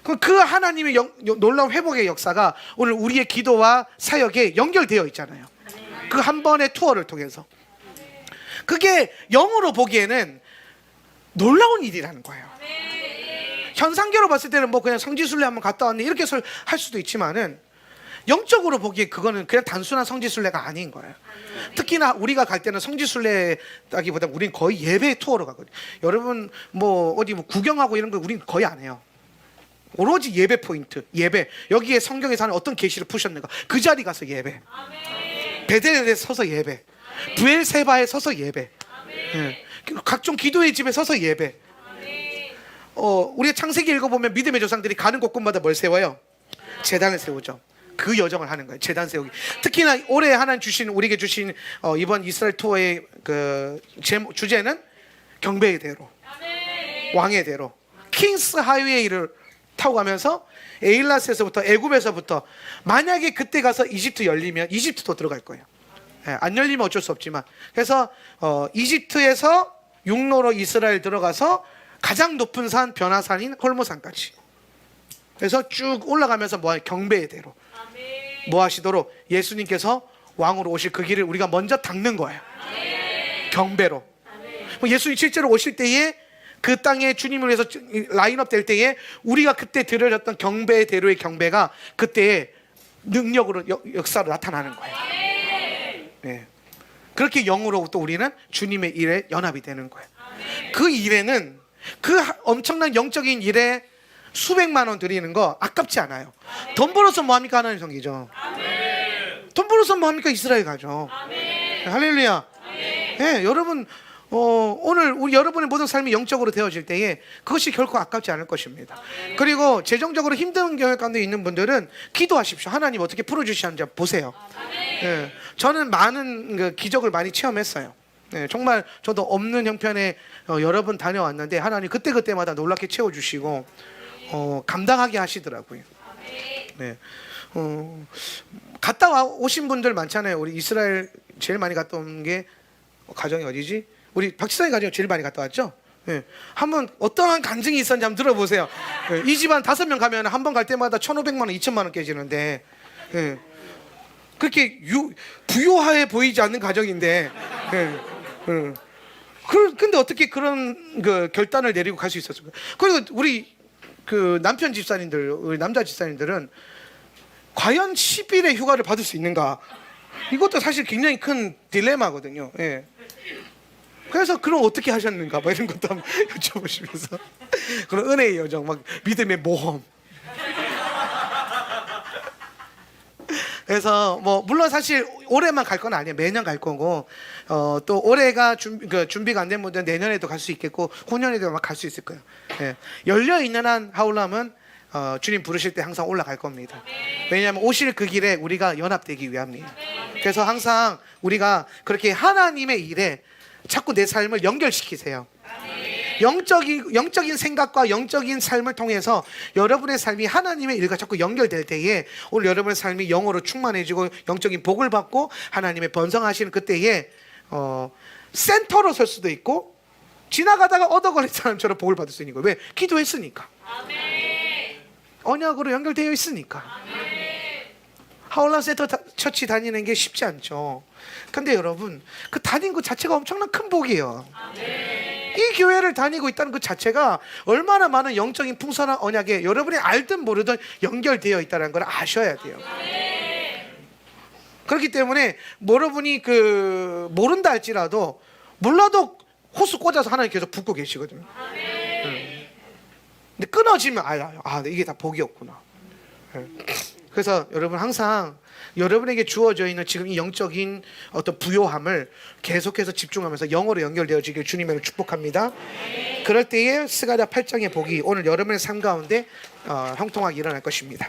그 하나님의 놀라운 회복의 역사가 오늘 우리의 기도와 사역에 연결되어 있잖아요. 그 한 번의 투어를 통해서 그게 영으로 보기에는 놀라운 일이라는 거예요. 현상계로 봤을 때는 그냥 성지순례 한번 갔다 왔네 이렇게 할 수도 있지만은 영적으로 보기에 그거는 그냥 단순한 성지순례가 아닌 거예요. 특히나 우리가 갈 때는 성지순례라기보다 우린 거의 예배 투어로 가거든요. 여러분 어디 구경하고 이런 거 우린 거의 안 해요. 오로지 예배 포인트, 예배. 여기에 성경에서 하는 어떤 계시를 푸셨는가 그 자리 가서 예배. 베델에 서서 예배. 부엘세바에 서서 예배. 예. 각종 기도의 집에 서서 예배. 우리가 창세기 읽어보면 믿음의 조상들이 가는 곳곳마다 뭘 세워요? 제단을 세우죠. 그 여정을 하는 거예요. 제단 세우기. 특히나 올해 하나님 우리에게 주신 이번 이스라엘 투어의 그 주제는 경배의 대로, 왕의 대로, 킹스 하이웨이를 타고 가면서 에일라스에서부터 애굽에서부터 만약에 그때 가서 이집트 열리면 이집트도 들어갈 거예요. 안 열리면 어쩔 수 없지만 그래서 이집트에서 육로로 이스라엘 들어가서 가장 높은 산 변화산인 홀모산까지 그래서 쭉 올라가면서 경배의 대로 뭐 하시도록 예수님께서 왕으로 오실 그 길을 우리가 먼저 닦는 거예요. 경배로. 예수님 실제로 오실 때에 그 땅에 주님을 위해서 라인업 될 때에 우리가 그때 드려졌던 경배의 대로의 경배가 그때의 능력으로 역사로 나타나는 거예요. 네. 그렇게 영으로 또 우리는 주님의 일에 연합이 되는 거예요. 그 일에는 그 엄청난 영적인 일에 수백만 원 드리는 거 아깝지 않아요. 돈 벌어서 뭐합니까? 하나님 섬기죠. 돈 벌어서 뭐합니까? 이스라엘 가죠. 할렐루야. 네, 여러분 오늘 여러분의 모든 삶이 영적으로 되어질 때에 그것이 결코 아깝지 않을 것입니다. 그리고 재정적으로 힘든 경험 가운데 있는 분들은 기도하십시오. 하나님 어떻게 풀어주시는지 보세요. 네, 저는 많은 기적을 많이 체험했어요. 네, 정말 저도 없는 형편에 여러 번 다녀왔는데 하나님 그때마다 놀랍게 채워주시고 감당하게 하시더라고요. 네. 갔다 오신 분들 많잖아요. 우리 이스라엘 제일 많이 갔다 온 게 가정이 어디지? 우리 박지성이 가정이 제일 많이 갔다 왔죠? 네. 한번 어떠한 간증이 있었는지 한번 들어보세요. 네. 이 집안 5명 가면 한 번 갈 때마다 1,500만 원, 2,000만 원 깨지는데 네. 그렇게 부유해 보이지 않는 가정인데 네. 네. 근데 어떻게 그런 그 결단을 내리고 갈 수 있었을까? 그리고 우리 그 남편 집사님들, 우리 남자 집사님들은 과연 10일의 휴가를 받을 수 있는가? 이것도 사실 굉장히 큰 딜레마거든요. 예. 그래서 그럼 어떻게 하셨는가? 뭐 이런 것도 한번 여쭤보시면서 그런 은혜의 여정, 막 믿음의 모험. 그래서 뭐 물론 사실 올해만 갈 건 아니에요. 매년 갈 거고 또 올해가 준비가 안 된 분들은 내년에도 갈 수 있겠고 후년에도 아마 갈 수 있을 거예요. 예. 열려 있는 한 하울람은 주님 부르실 때 항상 올라갈 겁니다. 왜냐하면 오실 그 길에 우리가 연합되기 위함이에요. 그래서 항상 우리가 그렇게 하나님의 일에 자꾸 내 삶을 연결시키세요. 영적인 생각과 영적인 삶을 통해서 여러분의 삶이 하나님의 일과 자꾸 연결될 때에 오늘 여러분의 삶이 영어로 충만해지고 영적인 복을 받고 하나님의 번성하시는 그때에 센터로 설 수도 있고 지나가다가 얻어걸린 사람처럼 복을 받을 수 있는 거예요. 왜? 기도했으니까. 언약으로 연결되어 있으니까. 하울람 센터 처치 다니는 게 쉽지 않죠. 근데 여러분 그 다닌 것 자체가 엄청난 큰 복이에요. 이 교회를 다니고 있다는 그 자체가 얼마나 많은 영적인 풍성한 언약에 여러분이 알든 모르든 연결되어 있다는 걸 아셔야 돼요. 그렇기 때문에 여러분이 모른다 할지라도 몰라도 호수 꽂아서 하나님 계속 붓고 계시거든요. 근데 끊어지면 이게 다 복이었구나. 그래서 여러분 항상 여러분에게 주어져 있는 지금 이 영적인 어떤 부요함을 계속해서 집중하면서 영어로 연결되어지길 주님으로 축복합니다. 그럴 때에 스가랴 8장의 복이 오늘 여러분의 삶 가운데 형통하게 일어날 것입니다.